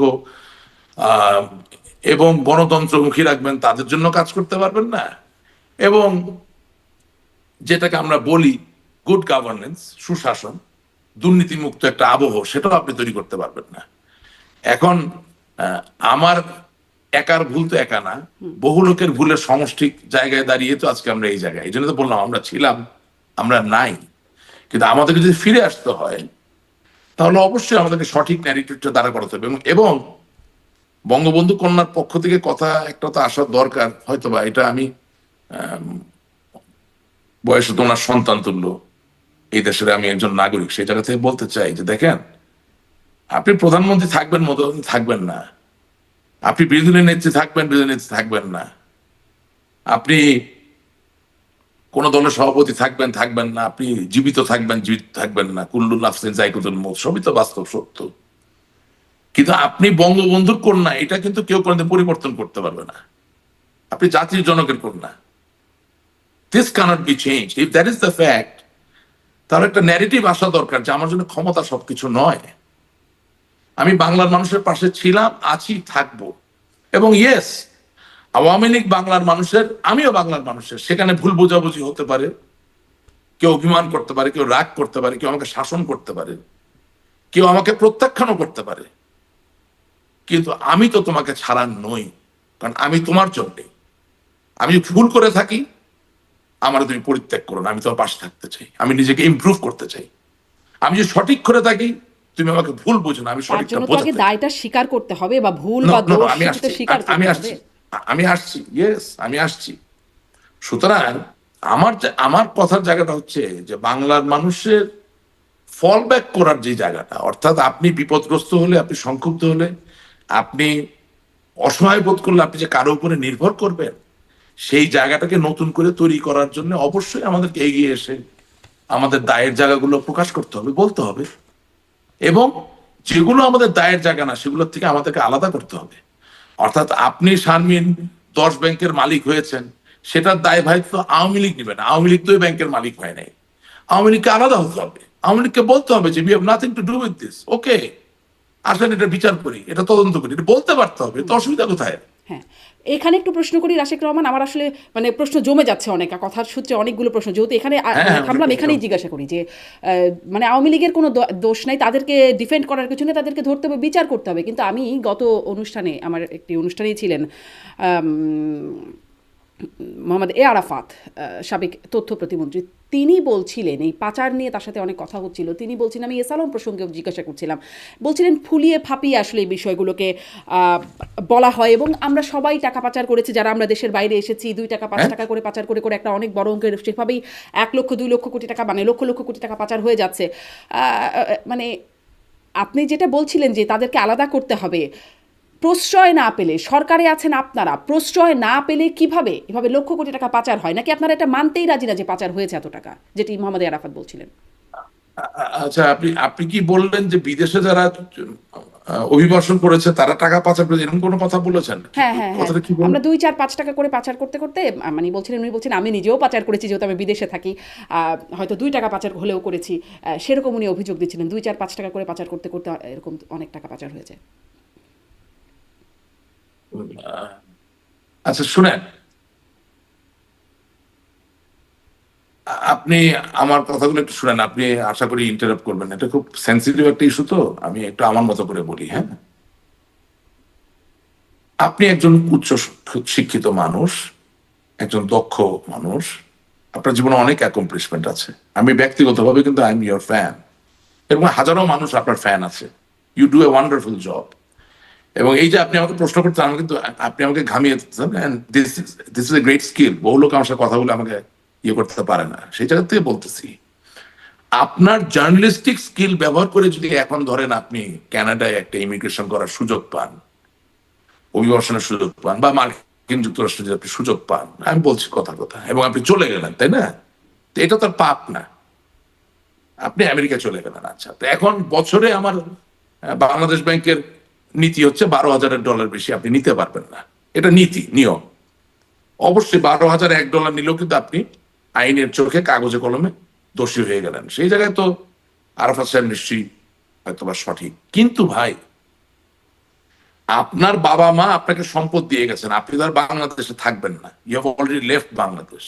এবং গণতন্ত্রমুখী রাখবেন, তাদের জন্য কাজ করতে পারবেন না। এবং যেটাকে আমরা বলি গুড গভর্নেন্স, সুশাসন, দুর্নীতিমুক্ত একটা আবহ, সেটাও আপনি তৈরি করতে পারবেন না। এখন আমার একার ভুল তো একা না, বহু লোকের ভুলের সমষ্টিক জায়গায় দাঁড়িয়ে তো আজকে আমরা এই জায়গায়। এই জন্য তো বললাম আমরা ছিলাম, আমরা নাই। কিন্তু আমাদেরকে যদি ফিরে আসতে হয় তাহলে অবশ্যই আমাদেরকে সঠিক ন্যারেটিভটা দাঁড়া করাতে হবে। এবং বঙ্গবন্ধু কন্যার পক্ষ থেকে কথা একটা তো আসার দরকার, হয়তোবা এটা আমি বয়সে তো ওনার সন্তান তুল্য, এই দেশের আমি একজন নাগরিক, সেই জায়গা থেকে বলতে চাই যে দেখেন, আপনি প্রধানমন্ত্রী থাকবেন, মধ্যমন্ত্রী থাকবেন না, আপনি বিরোধী নেত্রী থাকবেন, বিরোধী নেত্রী থাকবেন না, আপনি কোন দলের সভাপতি থাকবেন, থাকবেন না, আপনি জীবিত থাকবেন, জীবিত থাকবেন না, কুল্লু নাফসিন যায়কুতুল মউত, সবই তো বাস্তব সত্য। কিন্তু আপনি বঙ্গবন্ধুর কন্যা, এটা কিন্তু কেউ কোনোদিন পরিবর্তন করতে পারবে না। আপনি জাতির জনকের কন্যা, this cannot be changed. If that is the fact, তার একটা ন্যারেটিভ আসা দরকার যে আমার জন্য ক্ষমতা সবকিছু নয়, আমি বাংলার মানুষের পাশে ছিলাম, আছি, থাকবো। এবং ইয়েস, আওয়ামী লীগ বাংলার মানুষের, আমিও বাংলার মানুষের, সেখানে ভুল বোঝাবুঝি হতে পারে, কেউ অভিমান করতে পারে, কেউ রাগ করতে পারে, কেউ আমাকে শাসন করতে পারে, কেউ আমাকে প্রত্যাখ্যানও করতে পারে, কিন্তু আমি তো তোমাকে ছাড়া নই, কারণ আমি তোমার জন্যে। আমি ভুল করে থাকি, আমার তুমি পরিত্যাগ করো না, আমি তোমার পাশে থাকতে চাই, আমি নিজেকে ইমপ্রুভ করতে চাই। আমি যদি সঠিক করে থাকি, তুমি আমাকে ভুল বুঝো না, আমি সঠিকটা বোঝাতে চাই। দায়টা স্বীকার করতে হবে বা ভুল বা দোষ স্বীকার করতে হবে। আমি আসছি, ইয়েস আমি আসছি। সুতরাং আমার কথার জায়গাটা হচ্ছে যে বাংলার মানুষের ফল ব্যাক করার যে জায়গাটা, অর্থাৎ আপনি বিপদগ্রস্ত হলে, আপনি সংক্ষুব্ধ হলে, আপনি অসহায় বোধ করলে আপনি যে কারো উপরে নির্ভর করবেন, সেই জায়গাটাকে নতুন করে তৈরি করার জন্য অবশ্যই আমাদেরকে এগিয়ে এসে আমাদের দায়ের জায়গাগুলো প্রকাশ করতে হবে, বলতে হবে। এবং যেগুলো আমাদের দায়ের জায়গা না, সেগুলোর থেকে আমাদেরকে আলাদা করতে হবে। অর্থাৎ আপনি শারমিন 10 ব্যাংকের মালিক হয়েছেন, সেটার দায় ভাই তো আওয়ামী লীগ নেবে না, আওয়ামী লীগ তো ব্যাংকের মালিক হয় নাই। আওয়ামী লীগকে আলাদা হতে হবে, আওয়ামী লীগকে বলতে হবে যে we have nothing to do with this, okay আসেন এটা বিচার করি, এটা তদন্ত করি, এটা বলতে পারতে হবে, তো অসুবিধা কোথায়? হ্যাঁ, এখানে একটু প্রশ্ন করি রাশেক রহমান, আমার আসলে মানে প্রশ্ন জমে যাচ্ছে অনেক, কথার সূত্রে অনেকগুলো প্রশ্ন, যেহেতু এখানে থামলাম, এখানেই জিজ্ঞাসা করি যে মানে আওয়ামী লীগের কোনো দোষ নাই, তাদেরকে ডিফেন্ড করার কিছু নেই, তাদেরকে ধরতে হবে, বিচার করতে হবে। কিন্তু আমি গত অনুষ্ঠানে, আমার একটি অনুষ্ঠানেই ছিলেন মোহাম্মদ আরাফাত, সাবেক তথ্য প্রতিমন্ত্রী, তিনি বলছিলেন এই পাচার নিয়ে তার সাথে অনেক কথা হচ্ছিল, তিনি বলছিলেন, আমি এস আলম প্রসঙ্গে জিজ্ঞাসা করছিলাম, বলছিলেন ফুলিয়ে ফাঁপিয়ে আসলে এই বিষয়গুলোকে বলা হয় এবং আমরা সবাই টাকা পাচার করেছি, যারা আমরা দেশের বাইরে এসেছি 2 টাকা 5 টাকা করে পাচার করে করে একটা অনেক বড় অঙ্কের সেভাবেই 1 লক্ষ 2 লক্ষ কোটি টাকা মানে লক্ষ লক্ষ কোটি টাকা পাচার হয়ে যাচ্ছে। মানে আপনি যেটা বলছিলেন যে তাদেরকে আলাদা করতে হবে, প্রশ্রয় না পেলে, সরকারে আছেন আপনারা, প্রশ্রয় না পেলে কিভাবে এভাবে লক্ষ কোটি টাকা পাচার হয়, নাকি আপনারা এটা মানতেই রাজি না যে পাচার হয়েছে এত টাকা, যেটি মোহাম্মদ আরাফাত বলছিলেন? আচ্ছা, আপনি আপনি কি বললেন যে বিদেশে যারা অভিবাসন করেছে তারা টাকা পাচার করেছে, এরকম কোনো কথা বলেছেন? হ্যাঁ হ্যাঁ হ্যাঁ, কথাটা কি বললেন? আমরা 2 4 5 টাকা করে পাচার করতে করতে মানে উনি বলছেন আমি নিজেও পাচার করেছি, যেহেতু আমি বিদেশে থাকি, হয়তো 2 টাকা পাচার হলেও করেছি, সেরকম উনি অভিযোগ দিচ্ছিলেন 2 4 5 টাকা করে পাচার করতে করতে এরকম অনেক টাকা পাচার হয়েছে। আচ্ছা শুনেন, আপনি আমার কথাগুলো একটু শুনেন, আপনি আশা করি ইন্টারাপ্ট করবেন না। এটা খুব সেন্সিটিভ একটা ইস্যু, তো আমি একটু আমার মতো করে বলি। হ্যাঁ, আপনি একজন উচ্চ শিক্ষিত মানুষ, একজন দক্ষ মানুষ, আপনার জীবনে অনেক অ্যাকমপ্লিশমেন্ট আছে। আমি ব্যক্তিগতভাবে কিন্তু আই এম ইয়োর ফ্যান, এবং হাজারো মানুষ আপনার ফ্যান আছে। You do a wonderful job. এবং এই যে আপনি আমাকে প্রশ্ন করতে, আমি কিন্তু, আপনি আমাকে ঘামিয়ে দিচ্ছেন, this is a great skill. বহু লোক আমার সাথে কথা বলে আমাকে ইয়ে করতে পারে না, সেই জায়গা থেকে বলতেছি, আপনার জার্নালিস্টিক স্কিল ব্যবহার করে যদি এখন ধরেন আপনি কানাডায় একটা ইমিগ্রেশন করার সুযোগ পান, অভিবাসনের সুযোগ পান, বা মার্কিন যুক্তরাষ্ট্রে যদি আপনি সুযোগ পান, আমি বলছি কথা কথা, এবং আপনি চলে গেলেন, তাই না? তো এটা তো আর পাপ না, আপনি আমেরিকা চলে গেলেন। আচ্ছা, তো এখন বছরে আমার বাংলাদেশ ব্যাংকের নীতি হচ্ছে $12,000 বেশি আপনি নিতে পারবেন না। এটা নীতি, নিয়ম। অবশ্যই $12,001 নিলেও কিন্তু আপনি আইনের চোখে কাগজে কলমে দোষী হয়ে গেলেন। সেই জায়গায় তো আরাফাত সাহেব নিশ্চয়ই হয়তোবা সঠিক। কিন্তু ভাই, আপনার বাবা মা আপনাকে সম্পদ দিয়ে গেছেন, আপনি তো আর বাংলাদেশে থাকবেন না, you have already left Bangladesh.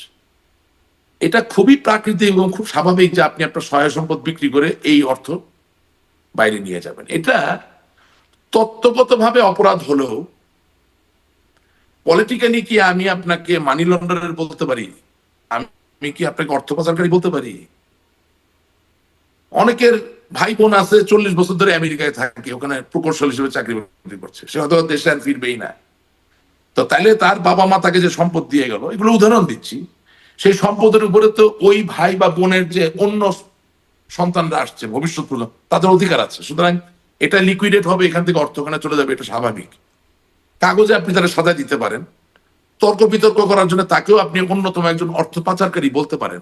এটা খুবই প্রাকৃতিক এবং খুব স্বাভাবিক যে আপনি আপনার সহায় সম্পদ বিক্রি করে এই অর্থ বাইরে নিয়ে যাবেন। এটা তত্ত্বগতভাবে অপরাধ হলেও পলিটিক্যালি কি আমি আপনাকে মানি লন্ডারের বলতে পারি? আমি কি আপনাকে অর্থ পাচারকারী বলতে পারি? অনেকের ভাই বোন আছে 40 বছর ধরে আমেরিকায় থাকে, ওখানে প্রকৌশল হিসেবে চাকরি বাকরি করছে, সে হয়তো দেশে আর ফিরবেই না। তো তাইলে তার বাবা মা তাকে যে সম্পদ দিয়ে গেল, এগুলো উদাহরণ দিচ্ছি, সেই সম্পদের উপরে তো ওই ভাই বা বোনের যে অন্য সন্তানরা আসছে, ভবিষ্যৎ প্রজন্ম, তাদের অধিকার আছে। সুতরাং এটা লিকুইডেট হবে, এখান থেকে অর্থ ওখানে চলে যাবে, এটা স্বাভাবিক। কাগজে আপনি তারা সাজা দিতে পারেন, তর্ক বিতর্ক করার জন্য তাকেও আপনি অন্যতম একজন অর্থ পাচারকারী বলতে পারেন,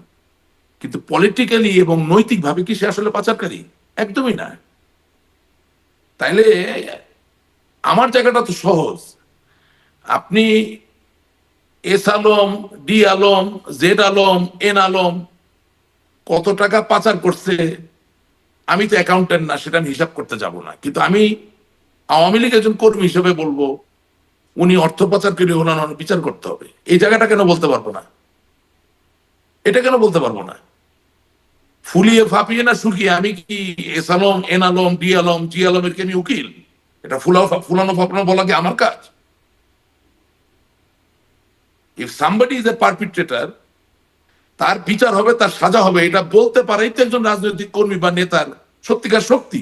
কিন্তু পলিটিক্যালি এবং নৈতিকভাবে কি সে আসলে পাচারকারী? একদমই না। তাইলে আমার জায়গাটা তো সহজ। আপনি S Alam, D Alam, Z Alam, N Alam কত টাকা পাচার করছে, আমি তো অ্যাকাউন্টেন্ট না, সেটা আমি হিসাব করতে যাব না। কিন্তু আমি আওয়ামী লীগ একজন কর্মী হিসেবে বলবো, উনি অর্থ পাচারকারী হলেন, বিচার করতে হবে। এই জায়গাটা কেন বলতে পারবো না? এটা কেন বলতে পারবো না? ফুলিয়ে ফাঁপিয়ে না শুকিয়ে আমি কি S Alam, N Alam, D Alam, G আলমের কি আমি উকিল? এটা ফুলানো ফাঁপানো বলা কি আমার কাজ? ইফ সামবডি ইজ এ পারপিট্রেটর, তার বিচার হবে, তার সাজা হবে, এটা বলতে পারেই তো একজন রাজনৈতিক কর্মী বা নেতার সত্যিকার শক্তি।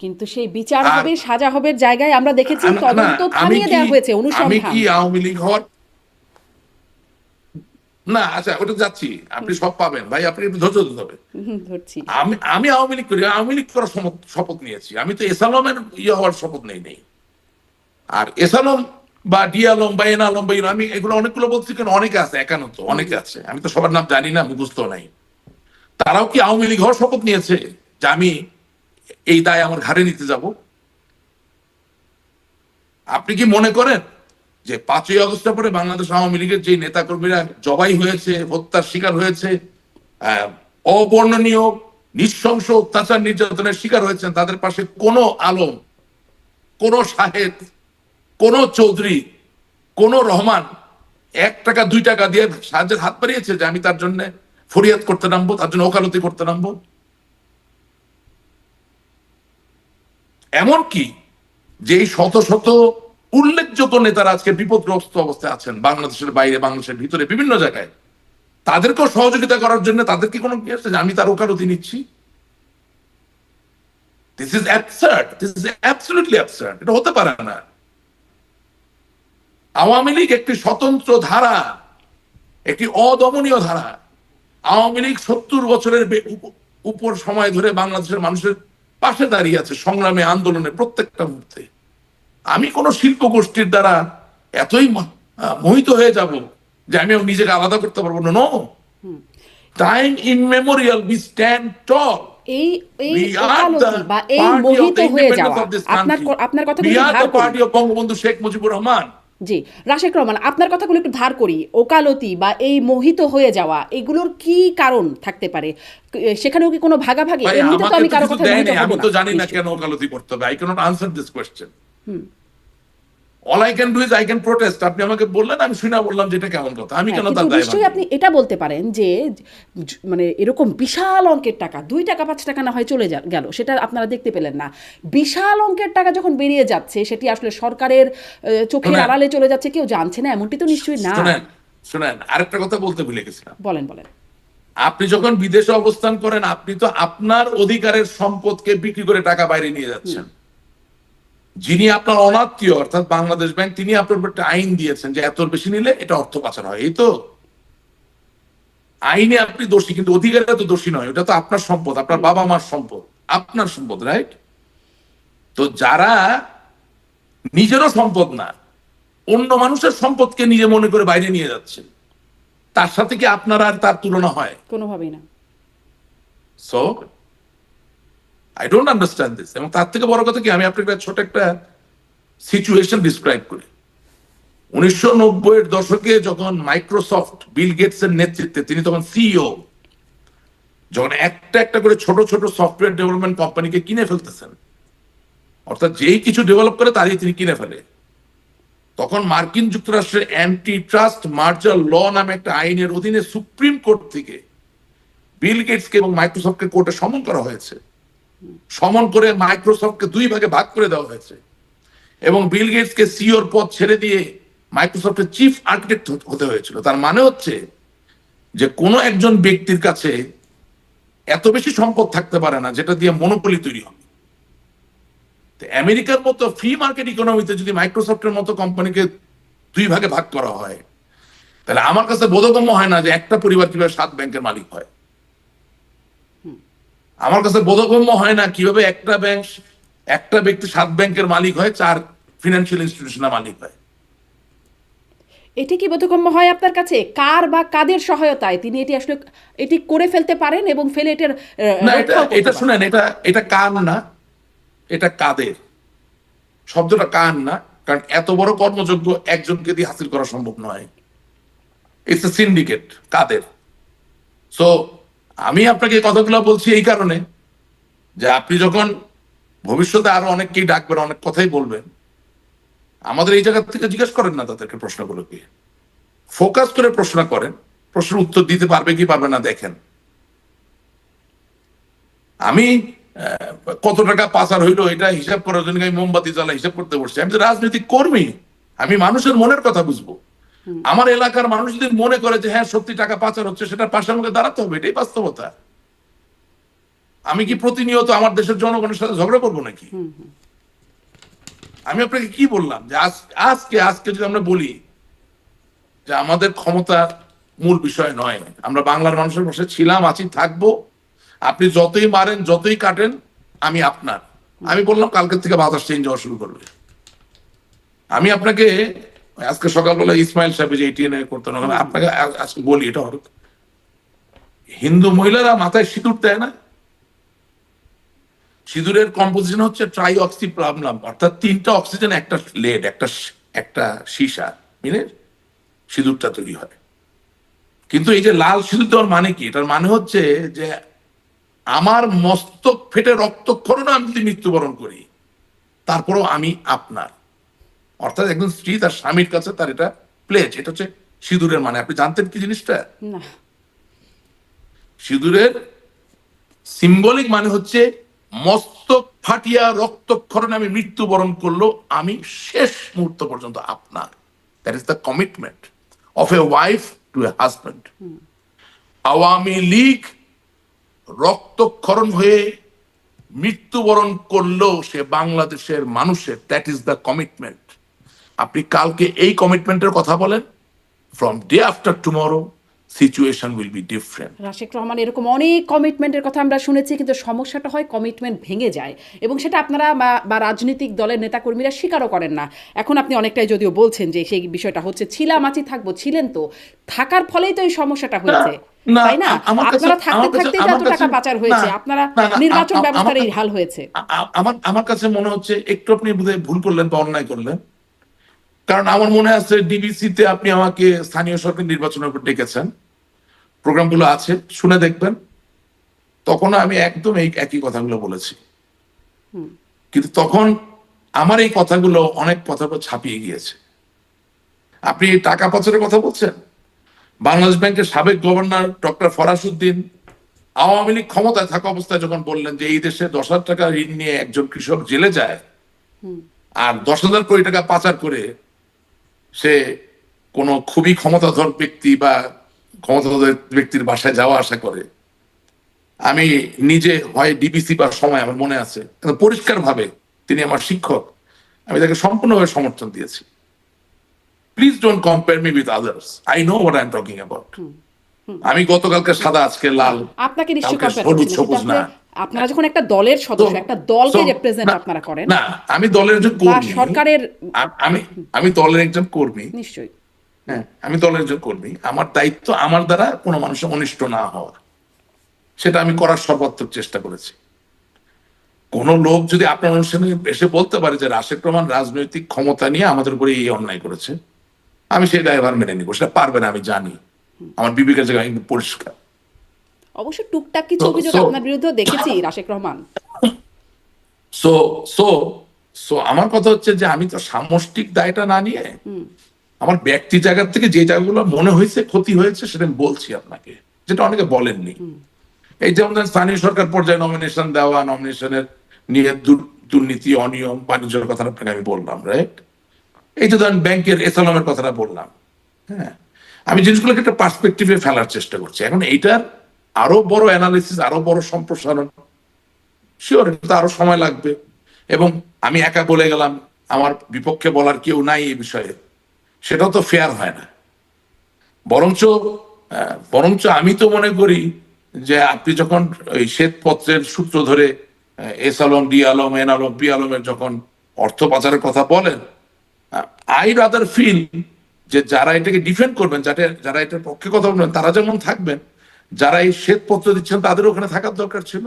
কিন্তু সেই বিচার হবে, সাজা হবে জায়গায় আমরা দেখেছি তদন্ত আমি থামিয়ে দেওয়া হয়েছে, আমি অনুসন্ধান। কি আওয়ামী লীগ হওয়ার না? আচ্ছা, ওটা যাচ্ছি, আপনি সব পাবেন ভাই, আপনি একটু ধৈর্য ধরতে হবে। ধরছি। আমি আওয়ামী লীগ করি, আওয়ামী লীগ করার শপথ নিয়েছি, আমি তো এস আলমের ইয়ে হওয়ার শপথ নেই। আর এস আলম বা ডি আলম বা এন আলম বা আমি এগুলো অনেকগুলো বলছি, কেন অনেকে আছে, একান্ন তো অনেকে আছে, আমি তো সবার নাম জানি না, মুখস্থ নাই। তারাও কি আওয়ামী লীগ হওয়ার শপথ নিয়েছে যে আমি এই দায় আমার ঘাড়ে নিতে যাব? আপনি কি মনে করেন যে 5ই আগস্টের পরে বাংলাদেশ আওয়ামী লীগের যে নেতা কর্মীরা জবাই হয়েছে, হত্যার শিকার হয়েছে, অবর্ণনীয় নৃশংস অত্যাচার নির্যাতনের শিকার হয়েছেন, তাদের পাশে কোনো আলম, কোন সাহেব, কোন চৌধুরী, কোন রহমান 1 টাকা 2 টাকা দিয়ে সাহায্যের হাত বাড়িয়েছে যে আমি তার জন্য ফরিয়াদ করতে নামবো, তার জন্য ওকালতি করতে নামবো? এমনকি যেই শত শত উল্লেখযোগ্য নেতারা আজকে বিপদগ্রস্ত অবস্থায় আছেন, বাংলাদেশের বাইরে, বাংলাদেশের ভিতরে, বিভিন্ন জায়গায়। তাদেরকেও সহযোগিতা করার জন্য তাদেরকে কোনো কি আছে যে আমি তার ওকালতি নিচ্ছি? This is absurd, this is absolutely absurd. এটা হতে পারে না। আওয়ামী লীগ একটি স্বতন্ত্র ধারা, একটি অদমনীয় ধারা। আওয়ামী লীগ 70 বছরের উপর সময় ধরে বাংলাদেশের মানুষের পাশে দাঁড়িয়ে আছে সংগ্রামে, আন্দোলনে, প্রত্যেকটা মুহূর্তে। আমি কোন শিল্প গোষ্ঠীর দ্বারা এতই মোহিত হয়ে যাব যে আমি নিজেকে আলাদা করতে পারবো না। নো, টাইম ইমমেমোরিয়াল উই স্ট্যান্ড টল। এই ওকালতি বা এই মোহিত হয়ে যাওয়া, আপনার কথাগুলো ধার করি। Party of Bangabandhu Sheikh Mujibur Rahman. জি, রাশেক রহমান, আপনার কথাগুলো একটু ধার করি। ওকালতি বা এই মোহিত হয়ে যাওয়া, এগুলোর কি কারণ থাকতে পারে? সেখানেও কি কোনো ভাগাভাগি? এমনিতে তো আমি কারো কথা মোহিত হব না। আমি তো জানি না কেন ওকালতি করতে হবে। I can't answer this question. All I can do is I can protest. আপনি আমাকে বললেন, আমি শুনে বললাম যেটা কেমন কথা। আমি কেন তার দায়? নিশ্চয়ই আপনি এটা বলতে পারেন যে মানে এরকম বিশাল অঙ্কের টাকা, 2 টাকা 5 টাকা না হয় চলে গেল, সেটা আপনারা দেখতে পেলেন না। বিশাল অঙ্কের টাকা যখন বেরিয়ে যাচ্ছে, সেটি আসলে সরকারের চোখের আড়ালে চলে যাচ্ছে, কেউ জানছে না, এমনটি তো নিশ্চয়ই না। শুনেন, আরেকটা কথা বলতে ভুলে গেছিলাম। বলেন। আপনি যখন বিদেশে অবস্থান করেন, আপনি তো আপনার অধিকারের সম্পদকে বিক্রি করে টাকা বাইরে নিয়ে যাচ্ছেন। যিনি আপনার অনাত্মীয়, অর্থাৎ বাংলাদেশ ব্যাংক, তিনি আপনার উপর একটা আইন দিয়েছেন যে এত বেশি নিলে এটা অর্থ পাচার হয়। এই তো আইনে আপনি দোষী, কিন্তু অধিকারে তো দোষী নয়। ওটা তো আপনার সম্পদ, আপনার বাবা মার সম্পদ, আপনার সম্পদ, রাইট? তো যারা নিজেরও সম্পদ না, অন্য মানুষের সম্পদকে নিজে মনে করে বাইরে নিয়ে যাচ্ছে, তার সাথে কি আপনার আর তার তুলনা হয়? কোনোভাবেই না। So I don't understand this. এবং তার থেকে বড় কথা কি, আমি আপনাকে ছোট একটা সিচুয়েশন ডিসক্রাইব করি। 1990-এর দশকে যখন মাইক্রোসফট, বিল গেটস এর নেতৃত্বে, তিনি তখন সিইও, যখন একটা একটা করে ছোট ছোট সফটওয়্যার ডেভেলপমেন্ট কোম্পানিকে কিনে ফেলতেছেন, অর্থাৎ যেই কিছু ডেভেলপ করে তারই তিনি কিনে ফেলে, তখন মার্কিন যুক্তরাষ্ট্রের অ্যান্টি ট্রাস্ট মার্জার ল নামে একটা আইনের অধীনে সুপ্রিম কোর্ট থেকে বিল গেটসকে এবং মাইক্রোসফটকে কোর্টে সমন করা হয়েছে। সমন করে মাইক্রোসফটকে 2 ভাগে ভাগ করে দেওয়া হয়েছে এবং বিল গেটসকে সিইওর পদ ছেড়ে দিয়ে মাইক্রোসফটের চিফ আর্কিটেক্ট হতে হয়েছিল। তার মানে হচ্ছে যে কোনো একজন ব্যক্তির কাছে এত বেশি সম্পদ থাকতে পারে না যেটা দিয়ে মনোপলি তৈরি হবে। আমেরিকার মতো ফ্রি মার্কেট ইকোনমিতে যদি মাইক্রোসফটের মতো কোম্পানিকে 2 ভাগে ভাগ করা হয়, তাহলে আমার কাছে বোধগম্য হয় না যে একটা পরিবার কিভাবে 7 ব্যাংকের মালিক হয়। আমার কাছে বোধগম্য হয় না কিভাবে একটা ব্যক্তি 7 ব্যাংকের মালিক হয়, 4 ফিনান্সিয়াল ইনস্টিটিউশনের মালিক হয়। এটি কি বোধগম্য হয় আপনার কাছে? কার বা কাদের সহায়তায় তিনি এটি করে ফেলতে পারেন এবং ফেলে এটার না, এটা শুনেন, এটা কার না, এটা কাদের। শব্দটা কার না, কারণ এত বড় কর্মযোগ্য একজনকে দিয়ে হাসিল করা সম্ভব নয়। It's a syndicate. কাদের? সো আমি আপনাকে কথাগুলো বলছি এই কারণে যে আপনি যখন ভবিষ্যতে আরো অনেককেই ডাকবেন, অনেক কথাই বলবেন, আমাদের এই জায়গা থেকে জিজ্ঞেস করেন না তাদেরকে প্রশ্নগুলোকে, ফোকাস করে প্রশ্ন করেন, প্রশ্নের উত্তর দিতে পারবে কি পারবে না দেখেন। আমি কত টাকা পাচার হইলো এটা হিসাব করার জন্য আমি মোমবাতি জ্বালা হিসাব করতে বসছি? আমি তো রাজনৈতিক কর্মী, আমি মানুষের মনের কথা বুঝবো। আমার এলাকার মানুষ যদি মনে করে যে হ্যাঁ সত্যি টাকা পাচার হচ্ছে, সেটার পাশে আমাকে দাঁড়াতে হবে, এটাই বাস্তবতা। আমি কি প্রতিনিয়ত আমার দেশের জনগণের সাথে ঝগড়া করবো নাকি? আমি আপনাকে কি বললাম যে আজকে যদি আমরা বলি যে আমাদের ক্ষমতার মূল বিষয় নয়, আমরা বাংলার মানুষের পাশে ছিলাম, আছি, থাকবো, আপনি যতই মারেন যতই কাটেন আমি আপনার। আমি বললাম কালকে থেকে বাতাস চেঞ্জ হওয়া শুরু করবে। আমি আপনাকে আজকে সকালবেলা ইসমাইল সাহেব যে এটিএন করতেন, আপনাকে আজকে বলি, এটা হিন্দু মহিলারা মাথায় সিঁদুর দেয় না? সিঁদুরের কম্পোজিশন হচ্ছে ট্রাইঅক্সিপ্লামলাম, অর্থাৎ 3টা অক্সিজেন, একটা লেড, একটা সীসা মিলে সিঁদুরটা তৈরি হয়। কিন্তু এই যে লাল সিঁদুর দেওয়ার মানে কি? এটার মানে হচ্ছে যে আমার মস্তক ফেটে রক্তক্ষরণে আমি যদি মৃত্যুবরণ করি, তারপরও আমি আপনার। অর্থাৎ একজন স্ত্রী তার স্বামীর কাছে তার এটা প্লেজ। এটা হচ্ছে সিঁদুরের মানে। আপনি জানতেন কি জিনিসটা? সিঁদুরের সিম্বলিক মানে হচ্ছে মস্তক ফাটিয়া রক্তক্ষরণে আমি মৃত্যুবরণ করলো আমি শেষ মুহূর্ত পর্যন্ত আপনার। That is the commitment of a wife to a husband. Awami League রক্তক্ষরণ হয়ে মৃত্যুবরণ করলেও সে বাংলাদেশের মানুষের, দ্যাট ইজ দ্য কমিটমেন্ট। আপনি কালকে এই কমিটমেন্টের কথা বলেন, from day after tomorrow situation will be different. Rashek Rahman, এরকম অনেক কমিটমেন্টের কথা আমরা শুনেছি, কিন্তু সমস্যাটা হয় কমিটমেন্ট ভেঙে যায়, এবং সেটা আপনারা বা রাজনৈতিক দলের নেতাকর্মীরা স্বীকারও করেন না। এখন আপনি অনেকটাই যদিও বলছেন যে সেই বিষয়টা হচ্ছে ছিলাম আছি থাকবো, ছিলেন তো, থাকার ফলেই তো এই সমস্যাটা হয়েছে, তাই না? আপনারা থাকতে থাকতে যত টাকা পাচার হয়েছে, আপনারা নির্বাচন ব্যবস্থার এই হাল হয়েছে। আমার কাছে মনে হচ্ছে একটু আপনি বোধহয় ভুল করলেন বা অন্যায় করলেন, কারণ আমার মনে আছে ডিবিসিতে আপনি আমাকে স্থানীয় সরকার নির্বাচনের উপর ডেকেছেন, প্রোগ্রামগুলো আছে, শুনে দেখবেন। তখন আমি একদম এই একই কথাগুলো বলেছি, কিন্তু তখন আমার এই কথাগুলো অনেক কথার পর ছাপিয়ে গিয়েছে। আপনি টাকা পাচারের কথা বলছেন, বাংলাদেশ ব্যাংকের সাবেক গভর্নর ডক্টর ফরাসউদ্দিন আওয়ামী লীগ ক্ষমতায় থাকা অবস্থায় যখন বললেন যে এই দেশে 10,000 টাকা ঋণ নিয়ে একজন কৃষক জেলে যায় আর 10,000 কোটি টাকা পাচার করে সে কোনো খুবই ক্ষমতাধর ব্যক্তি বা ক্ষমতাধর ব্যক্তির বাসায় যাওয়া আসা করে, আমি নিজে হয় ডিবিসি বা সময় আমার মনে আছে পরিষ্কার ভাবে, তিনি আমার শিক্ষক, আমি তাকে সম্পূর্ণভাবে সমর্থন দিয়েছি। Please don't compare me with others, I know what I am talking about. আমি গতকালকে সাদা, আজকে লাল, আপনাকে নিশ্চয়ই কালকে হলুদ সবুজ না। আপনারা যখন একটা দলের সদস্য, একটা দলকে রিপ্রেজেন্ট আপনারা করেন না, আমি দলের একজন কর্মী, সরকারের, আমি দলের একজন কর্মী, নিশ্চয়ই হ্যাঁ আমি দলের একজন কর্মী। আমার দায়িত্ব আমার দ্বারা কোনো মানুষের অনিষ্ট না হওয়া, সেটা আমি করার সর্বাত্মক চেষ্টা করেছি। কোন লোক যদি আপনার অনুষ্ঠানে এসে বলতে পারে যে রাশেক রহমান রাজনৈতিক ক্ষমতা নিয়ে আমাদের উপরে এই অন্যায় করেছে, আমি সেই দায়ভার মেনে নিব। সেটা পারবে না, আমি জানি, আমার বিবেকের জায়গায় কিন্তু পরিষ্কার। অবশ্য টুকটাক কিছু অভিযোগ আপনার বিরুদ্ধে দেখেছি Rashek Rahman. So so so আমার কথা হচ্ছে যে আমি তো সামষ্টিক দায়টা না নিয়ে আমার ব্যক্তি জায়গা থেকে যে জায়গাগুলো মনে হয়েছে ক্ষতি হয়েছে সেটা আমি বলছি আপনাকে, যেটা অনেকে বলেননি। এই যেমন স্থানীয় সরকার পর্যায়ে নমিনেশন দেওয়া, নমিনেশনের নিয়ে দুর্নীতি, অনিয়ম, বাণিজ্যের কথাটা আপনাকে আমি বললাম, রাইট? এই যে ধরেন ব্যাংকের এসালামের কথাটা বললাম, হ্যাঁ, আমি জিনিসগুলোকে একটা পার্সপেক্টিভে ফেলার চেষ্টা করছি। এখন এইটার আরো বড় অ্যানালিসিস, আরো বড় সম্প্রসারণ, শিওর এটা আরো সময় লাগবে, এবং আমি একা বলে গেলাম, আমার বিপক্ষে বলার কেউ নাই এই বিষয়ে, সেটাও তো ফেয়ার হয় না। বরঞ্চ আমি তো মনে করি যে আপনি যখন ওই শ্বেতপত্রের সূত্র ধরে S Alam, D Alam, N Alam, P আলমের যখন অর্থ পাচারের কথা বলেন, আই রাদার ফিল যে যারা এটাকে ডিফেন্ড করবেন, যারা এটার পক্ষে কথা বলবেন, তারা যেমন থাকবেন, যারা এই শ্বেতপত্র দিচ্ছেন তাদের ওখানে থাকার দরকার ছিল।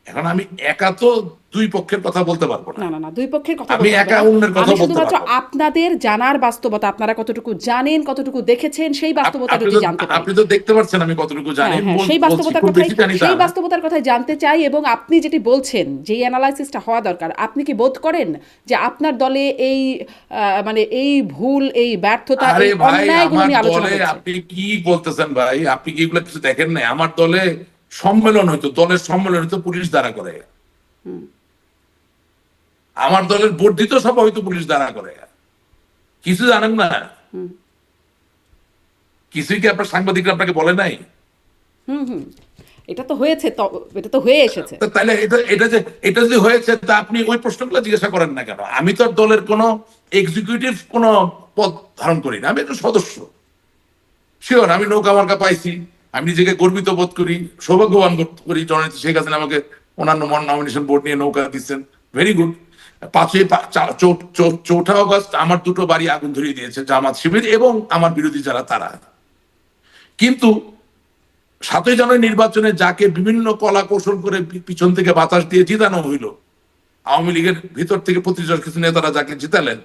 এখন আমি একা তো দুই পক্ষের কথা বলতে পারবো না। না, দুই পক্ষের কথা আমি একা অন্যের কথা বলতে পারবো। আপনাদের জানার বাস্তবতা, আপনারা কতটুকু জানেন, কতটুকু দেখেছেন, সেই বাস্তবতা যদি জানতে পারি। আপনি তো দেখতে পাচ্ছেন আমি কতটুকু জানি, সেই বাস্তবতার কথাই জানতে চাই। এবং আপনি যেটি বলছেন যে অ্যানালাইসিসটা হওয়া দরকার, আপনি কি বোধ করেন যে আপনার দলে এই মানে এই ভুল, এই ব্যর্থতা, এই অন্যায়গুলো নিয়ে আলোচনা হচ্ছে? আপনি কি বলতেছেন ভাই? আপনি কি এগুলো কিছু দেখেন না? আমার দলে সম্মেলন হইতো, দলের সম্মেলন হইতো পুলিশ দ্বারা করে, আমার দলের বর্ধিত সভা হয়তো পুলিশ দ্বারা করে, কিছু জানেন না? কিছুই কি আপনার সাংবাদিকরা আপনাকে বলে নাই? এটা তো হয়েছে, এটা তো হয়ে এসেছে। তাহলে এটা যদি হয়েছে, তা আপনি ওই প্রশ্নগুলো জিজ্ঞাসা করেন না কেন? আমি তো দলের কোনো এক্সিকিউটিভ কোনো পদ ধারণ করি না, আমি একটা সদস্য। শিওর আমি নৌকা মার্কা পাইছি, আমি নিজেকে গর্বিত বোধ করি, সৌভাগ্যবান বোধ করি। জননেত্রী শেখ হাসিনা আমাকে অন্যান্য নমিনেশন বোর্ড নিয়ে নৌকা দিচ্ছেন, ভেরি গুড। 4 অগস্ট আমার দুটো বাড়ি আগুন ধরিয়ে দিয়েছে জামাত শিবির এবং আমার বিরোধী যারা তারা। কিন্তু 7 জানুয়ারি নির্বাচনে যাকে বিভিন্ন কলা কৌশল করে পিছন থেকে বাতাস দিয়ে জিতানো হইল, আওয়ামী লীগের ভিতর থেকে প্রতিযোগ কিছু নেতারা যাকে জিতালেন,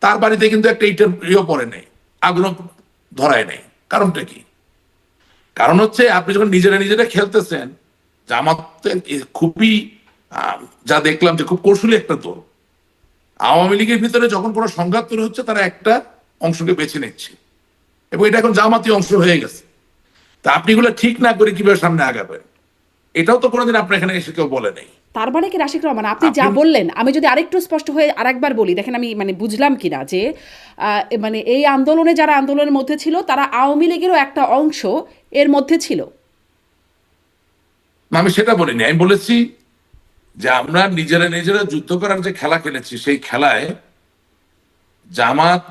তার বাড়িতে কিন্তু একটা ইটের পড়ে নেই, আগুন ধরায় নেই। কারণটা কি? কারণ হচ্ছে আপনি যখন নিজেরা খেলতেছেন, জামাত খুবই, যা দেখলাম যে খুব কৌশলী একটা দল। আওয়ামী লীগের ভিতরে যখন কোনো সংঘাত তৈরি হচ্ছে, তারা একটা অংশকে বেছে নিচ্ছে, এবং এটা এখন জামাতি অংশ হয়ে গেছে। তা আপনি এগুলো ঠিক না করে কিভাবে সামনে আগাবেন, এটাও তো কোনোদিন আপনার এখানে এসে কেউ বলে নেই। তার মানে কি রাশিক রহমান, আপনি যা বললেন, আমি যদি আরেকটু স্পষ্ট হয়ে আরেকবার বলি, দেখেন আমি মানে বুঝলাম কিনা, যে মানে এই আন্দোলনে যারা আন্দোলনের মধ্যে ছিল তারা আওয়ামী লীগেরও একটা অংশ এর মধ্যে ছিল। না, আমি সেটা বলিনি। আমি বলেছি যে আমরা নিজেরা নিজেরা যুদ্ধ করার যে খেলা খেলেছি, সেই খেলায় জামাত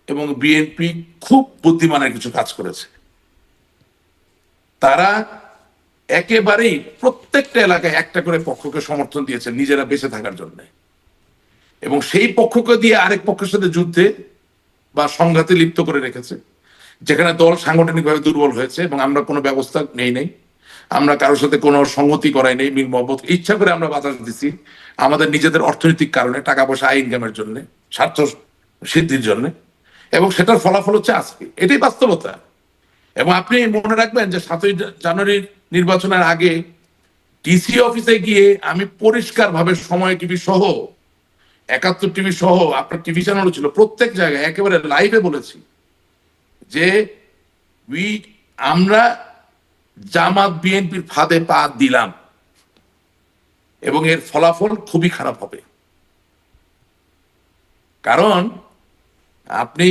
এবং বিএনপি খুব বুদ্ধিমানের কিছু কাজ করেছে। তারা একেবারেই প্রত্যেকটা এলাকায় একটা করে পক্ষকে সমর্থন দিয়েছে নিজেরা বেঁচে থাকার জন্য, এবং সেই পক্ষকে দিয়ে আরেক পক্ষের সাথে যুদ্ধে বা সংঘাতে লিপ্ত করে রেখেছে, যেখানে দল সাংগঠনিকভাবে দুর্বল হয়েছে এবং আমরা কোনো ব্যবস্থা নেই, আমরা কারোর সাথে কোনো সংগতি করাই নেই, মিল মহব্বত ইচ্ছা করে আমরা বাতাস দিচ্ছি আমাদের নিজেদের অর্থনৈতিক কারণে, টাকা পয়সা আয় ইনকামের জন্য, স্বার্থ সিদ্ধির জন্য, এবং সেটার ফলাফল হচ্ছে আজকে। এটাই বাস্তবতা। এবং আপনি মনে রাখবেন যে 7ই জানুয়ারির নির্বাচনের আগে ডিসি অফিসে গিয়ে আমি পরিষ্কার ভাবে সময় টিভি সহ, 71 টিভি সহ, আপনার টিভি চ্যানেলও ছিল, প্রত্যেক জায়গায় একেবারে লাইভে বলেছি যে আমরা জামাত বিএনপির ফাঁদে পা দিলাম এবং এর ফলাফল খুবই খারাপ হবে। কারণ আপনি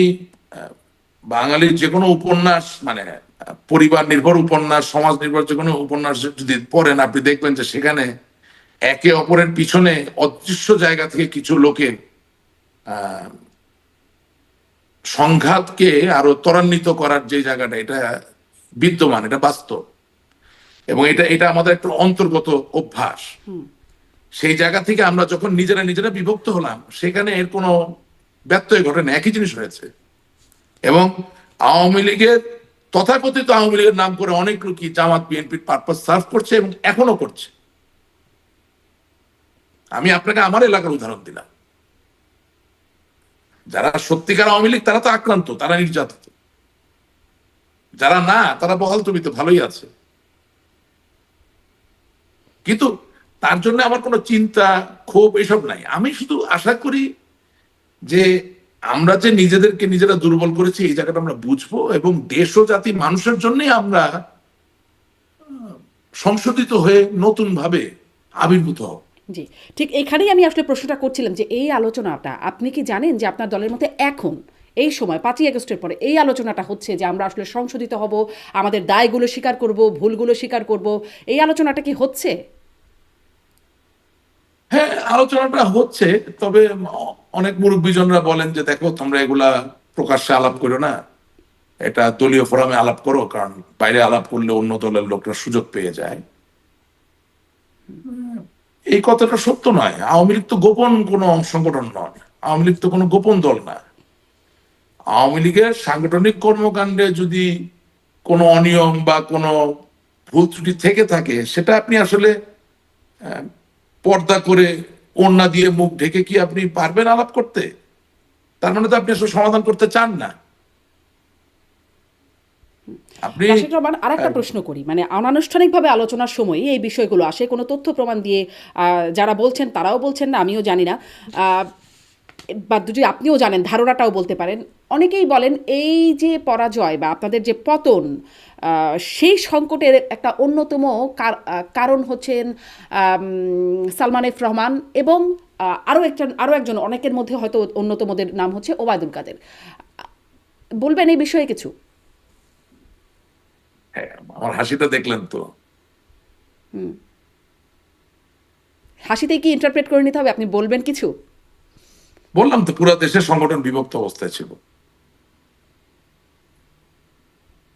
বাঙালির যে কোনো উপন্যাস, মানে পরিবার নির্ভর উপন্যাস, সমাজ নির্ভর যে কোনো উপন্যাস যদি পড়েন, আপনি দেখবেন যে সেখানে একে অপরের পিছনে অদৃশ্য জায়গা থেকে কিছু লোকে সংঘাতকে আরো ত্বরান্বিত করার যে জায়গাটা, এটা বিদ্যমান, এটা বাস্তব, এবং এটা আমাদের একটা অন্তর্গত অভ্যাস। সেই জায়গা থেকে আমরা যখন নিজেরা নিজেরা বিভক্ত হলাম, সেখানে এর কোনো ব্যত্যয় ঘটে না, একই জিনিস হয়েছে। এবং আওয়ামী লীগের, তথাকথিত আওয়ামী লীগের নাম করে অনেক লোকই জামাত বিএনপির পারপাস সার্ভ করছে এবং এখনো করছে। আমি আপনাকে আমার এলাকার উদাহরণ দিলাম। যারা সত্যিকার আওয়ামী লীগ তারা তো আক্রান্ত, তারা নির্যাতিত। যারা না, তারা বহাল তবিত ভালোই আছে। কিন্তু তার জন্য আমার কোনো চিন্তা, ক্ষোভ এসব নাই। আমি শুধু আশা করি যে আমরা যে নিজেদেরকে নিজেরা দুর্বল করেছি, এই জায়গাটা আমরা বুঝবো এবং দেশ ও জাতি মানুষের জন্যই আমরা সংশোধিত হয়ে নতুন ভাবে আবির্ভূত হব। জি, ঠিক এখানেই আমি আসলে প্রশ্নটা করছিলাম যে এই আলোচনাটা আপনি কি জানেন যে আপনার দলের মধ্যে এখন এই সময় 5ই আগস্টের পরে এই আলোচনাটা হচ্ছে যে আমরা আসলে সংশোধিত হব, আমাদের দায়গুলো স্বীকার করব, ভুলগুলো স্বীকার করব, এই আলোচনাটা কি হচ্ছে? হ্যাঁ, আলোচনাটা হচ্ছে, তবে অনেক মুরব্বীজনরা বলেন যে দেখো, তোমরা এগুলা প্রকাশ্যে আলাপ করো না, এটা দলীয় ফোরামে আলাপ করো, কারণ বাইরে আলাপ করলে অন্য দলের লোকরা সুযোগ পেয়ে যায়। এই কথাটা সত্য নয়। আওয়ামী লীগ তো গোপন কোনো সংগঠন নয়, আওয়ামী লীগ তো কোনো গোপন দল না। আওয়ামী লীগের সাংগঠনিক কর্মকাণ্ডে যদি কোনো অনিয়ম বা কোনো ভুল ত্রুটি থেকে থাকে, সেটা আপনি আসলে পর্দা করে, ওড়না দিয়ে মুখ ঢেকে কি আপনি পারবেন আলাপ করতে? তার মানে তো আপনি আসলে সমাধান করতে চান না। আপনি রাশিদ রহমান, আরেকটা প্রশ্ন করি, মানে অনানুষ্ঠানিকভাবে আলোচনার সময় এই বিষয়গুলো আসে, কোনো তথ্য প্রমাণ দিয়ে যারা বলছেন তারাও বলছেন না, আমিও জানি না, বা যদি আপনিও জানেন ধারণাটাও বলতে পারেন। অনেকেই বলেন এই যে পরাজয় বা আপনাদের যে পতন, সেই সংকটের একটা অন্যতম কারণ হচ্ছেন সালমান এফ রহমান এবং আরও একজন, অনেকের মধ্যে হয়তো অন্যতমদের নাম হচ্ছে ওবায়দুল কাদের। বলবেন এই বিষয়ে কিছু? আমার হাসিটা দেখলেন তো? হাসিতেই কি ইন্টারপ্রেট করে নিতে হবে? আপনি বলবেন কিছু? বললাম তো, পুরো দেশের সংগঠন বিভক্ত অবস্থায় ছিল।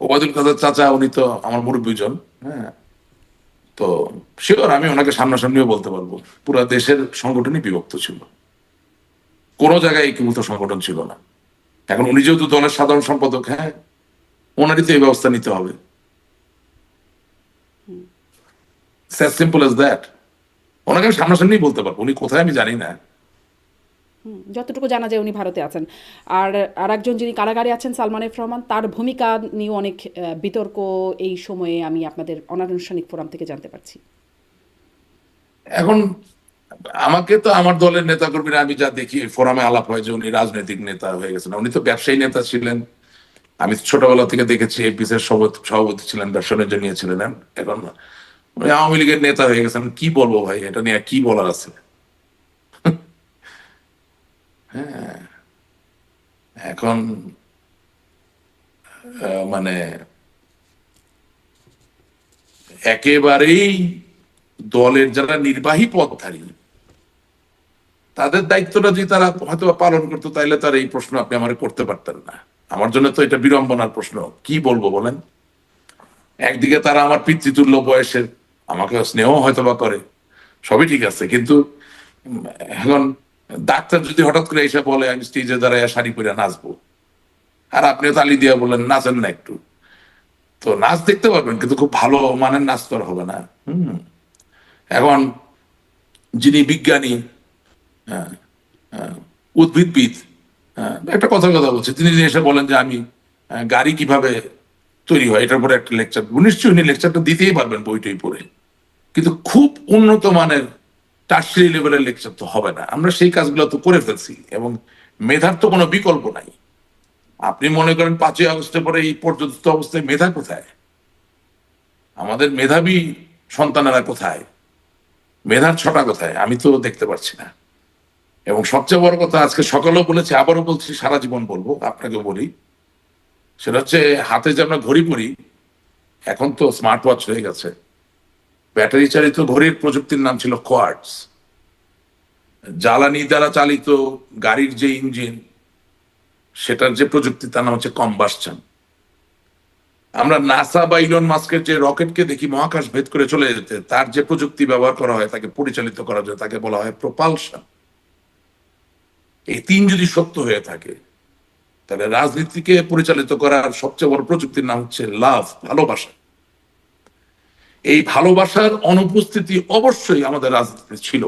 ওবায়দুল কাদের চাচা, উনি তো আমার মুরব্বীজন। হ্যাঁ, তো শিওর আমি ওনাকে সামনাসামনিও বলতে পারবো, পুরো দেশের সংগঠনই বিভক্ত ছিল, কোনো জায়গায় একীভূত সংগঠন ছিল না। এখন উনি যেহেতু দলের সাধারণ সম্পাদক, হ্যাঁ, ওনারই তো এই ব্যবস্থা নিতে হবে। Simple as that. ওনাকে আমি সামনাসামনি বলতে পারবো, উনি কোথায় আমি জানি না। যতটুকু জানা যায় উনি ভারতে আছেন। আর একজন যিনি কারাগারে আছেন, সালমান এফ রহমান, তার ভূমিকা নিয়ে অনেক বিতর্ক এই সময়ে আমি আপনাদের অনানুষ্ঠানিক ফোরাম থেকে জানতে পারছি। এখন আমাকে তো আমার দলের নেতা কর্মীরা, আমি যা দেখি ফোরামে আলাপ হয় যে উনি রাজনৈতিক নেতা হয়ে গেছেন। উনি তো ব্যবসায়ী নেতা ছিলেন। আমি ছোটবেলা থেকে দেখেছি এপিসের সভাপতি ছিলেন, ব্যবসা বাণিজ্য নিয়েছিলেন। এখন আওয়ামী লীগের নেতা হয়ে গেছেন, কি বলবো ভাই, এটা নিয়ে কি বলার আছে? হ্যাঁ, এখন মানে একেবারেই দলের যারা নির্বাহী পদধারী তাদের দায়িত্বটা যদি তারা হয়তো পালন করতো, তাইলে তার এই প্রশ্ন আপনি আমার করতে পারতেন না। আমার জন্য তো এটা বিড়ম্বনার প্রশ্ন, কি বলবো বলেন? একদিকে তারা আমার পিতৃতুল্য বয়সের, আমাকে স্নেহ হয়তো বা করে, সবই ঠিক আছে, কিন্তু এখন ডাক্তার যদি হঠাৎ করে এসে বলে আমি স্টেজে দাঁড়ায় শাড়ি পরে নাচবো, আর আপনিও তালি দিয়ে বললেন নাচেন না একটু, তো নাচ দেখতে পারবেন কিন্তু খুব ভালো মানের নাচ তো আর হবে না। এখন যিনি বিজ্ঞানী, হ্যাঁ, উদ্ভিদবিদ, একটা কথা বলছে, তিনি যে এসে বলেন যে আমি গাড়ি কিভাবে তৈরি হয় এটার উপরে একটা লেকচার, নিশ্চয়ই উনি লেকচারটা দিতেই পারবেন বইটই পড়ে, কিন্তু খুব উন্নত মানের টার্সারি লেভেলের লেকচার তো হবে না। আমরা সেই কাজগুলো তো করে ফেলছি, এবং মেধার তো কোনো বিকল্প নাই। আপনি মনে করেন 5ই আগস্টের পরে এই পর্যন্ত অবস্থায় মেধা কোথায়? আমাদের মেধাবী সন্তানেরা কোথায়? মেধার ছটা কোথায়? আমি তো দেখতে পাচ্ছি না। এবং সবচেয়ে বড় কথা, আজকে সকালেও বলেছি, আবারও বলছি, সারা জীবন বলবো, আপনাকে বলি, সেটা হচ্ছে হাতে যে আমরা ঘড়ি পরি, এখন তো স্মার্ট ওয়াচ হয়ে গেছে, ব্যাটারি চালিত ঘড়ির প্রযুক্তির নাম ছিল কোয়ার্টস। জ্বালানি দ্বারা চালিত গাড়ির যে ইঞ্জিন, সেটার যে প্রযুক্তি, তার নাম হচ্ছে কম্বাসশন। আমরা নাসা বা ইলন মাস্কের যে রকেটকে দেখি মহাকাশ ভেদ করে চলে যেতে, তার যে প্রযুক্তি ব্যবহার করা হয় তাকে পরিচালিত করার জন্য, তাকে বলা হয় প্রপালশন। এই তিন যদি সত্য হয়ে থাকে, তাহলে রাজনীতিকে পরিচালিত করার সবচেয়ে বড় প্রযুক্তির নাম হচ্ছে লাভ, ভালোবাসা। এই ভালোবাসার অনুপস্থিতি অবশ্যই আমাদের রাজনীতিতে ছিল,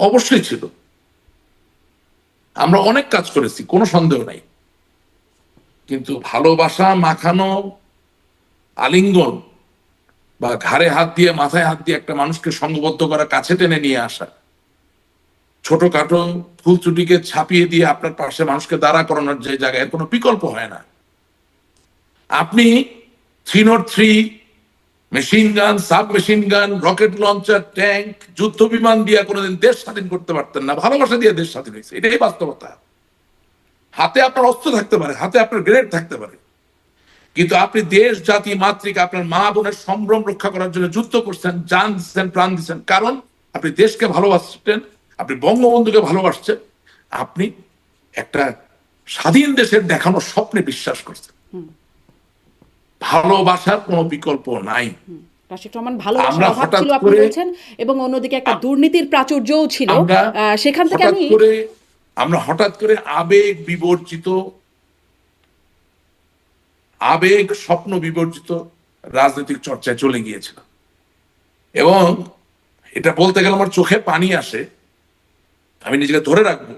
অবশ্যই ছিল। আমরা অনেক কাজ করেছি, কোনো সন্দেহ নাই, কিন্তু ভালোবাসা মাখানো আলিঙ্গন বা ঘাড়ে হাত দিয়ে মাথায় হাত দিয়ে একটা মানুষকে সংঘবদ্ধ করা, কাছে টেনে নিয়ে আসা, ছোটখাটো ভুল ত্রুটিকে ছাপিয়ে দিয়ে আপনার পাশে মানুষকে দাঁড়া করানোর যে জায়গায় কোনো বিকল্প হয় না। আপনি 303 machine gun, sub machine gun, rocket launcher, tank, যুদ্ধ বিমান দিয়ে কোনোদিন দেশ স্বাধীন করতে পারতেন না। ভালোবাসা দিয়ে দেশ স্বাধীন হয়েছে, এটাই বাস্তবতা। হাতে আপনার অস্ত্র থাকতে পারে, হাতে আপনার গ্রেনেড থাকতে পারে, কিন্তু আপনি দেশ, জাতি, মাতৃকা, আপনার মা বোনের সম্ভ্রম রক্ষা করার জন্য যুদ্ধ করছেন, জান দিচ্ছেন, প্রাণ দিচ্ছেন, কারণ আপনি দেশকে ভালোবাসছেন, আপনি বঙ্গবন্ধুকে ভালোবাসছেন, আপনি একটা স্বাধীন দেশের দেখানো স্বপ্নে বিশ্বাস করছেন। ভালোবাসার কোনো বিকল্প নাই। রাশিদ রহমান, ভালোবাসার অভাব ছিল আপনি বলছেন, এবং অন্যদিকে একটা দুর্নীতির প্রাচুর্যও ছিল। সেখান থেকে আমরা হঠাৎ করে আবেগ বিবর্জিত, আবেগ স্বপ্ন বিবর্জিত রাজনৈতিক চর্চায় চলে গিয়েছিল, এবং এটা বলতে গেলে আমার চোখে পানি আসে, আমি নিজেকে ধরে রাখবো।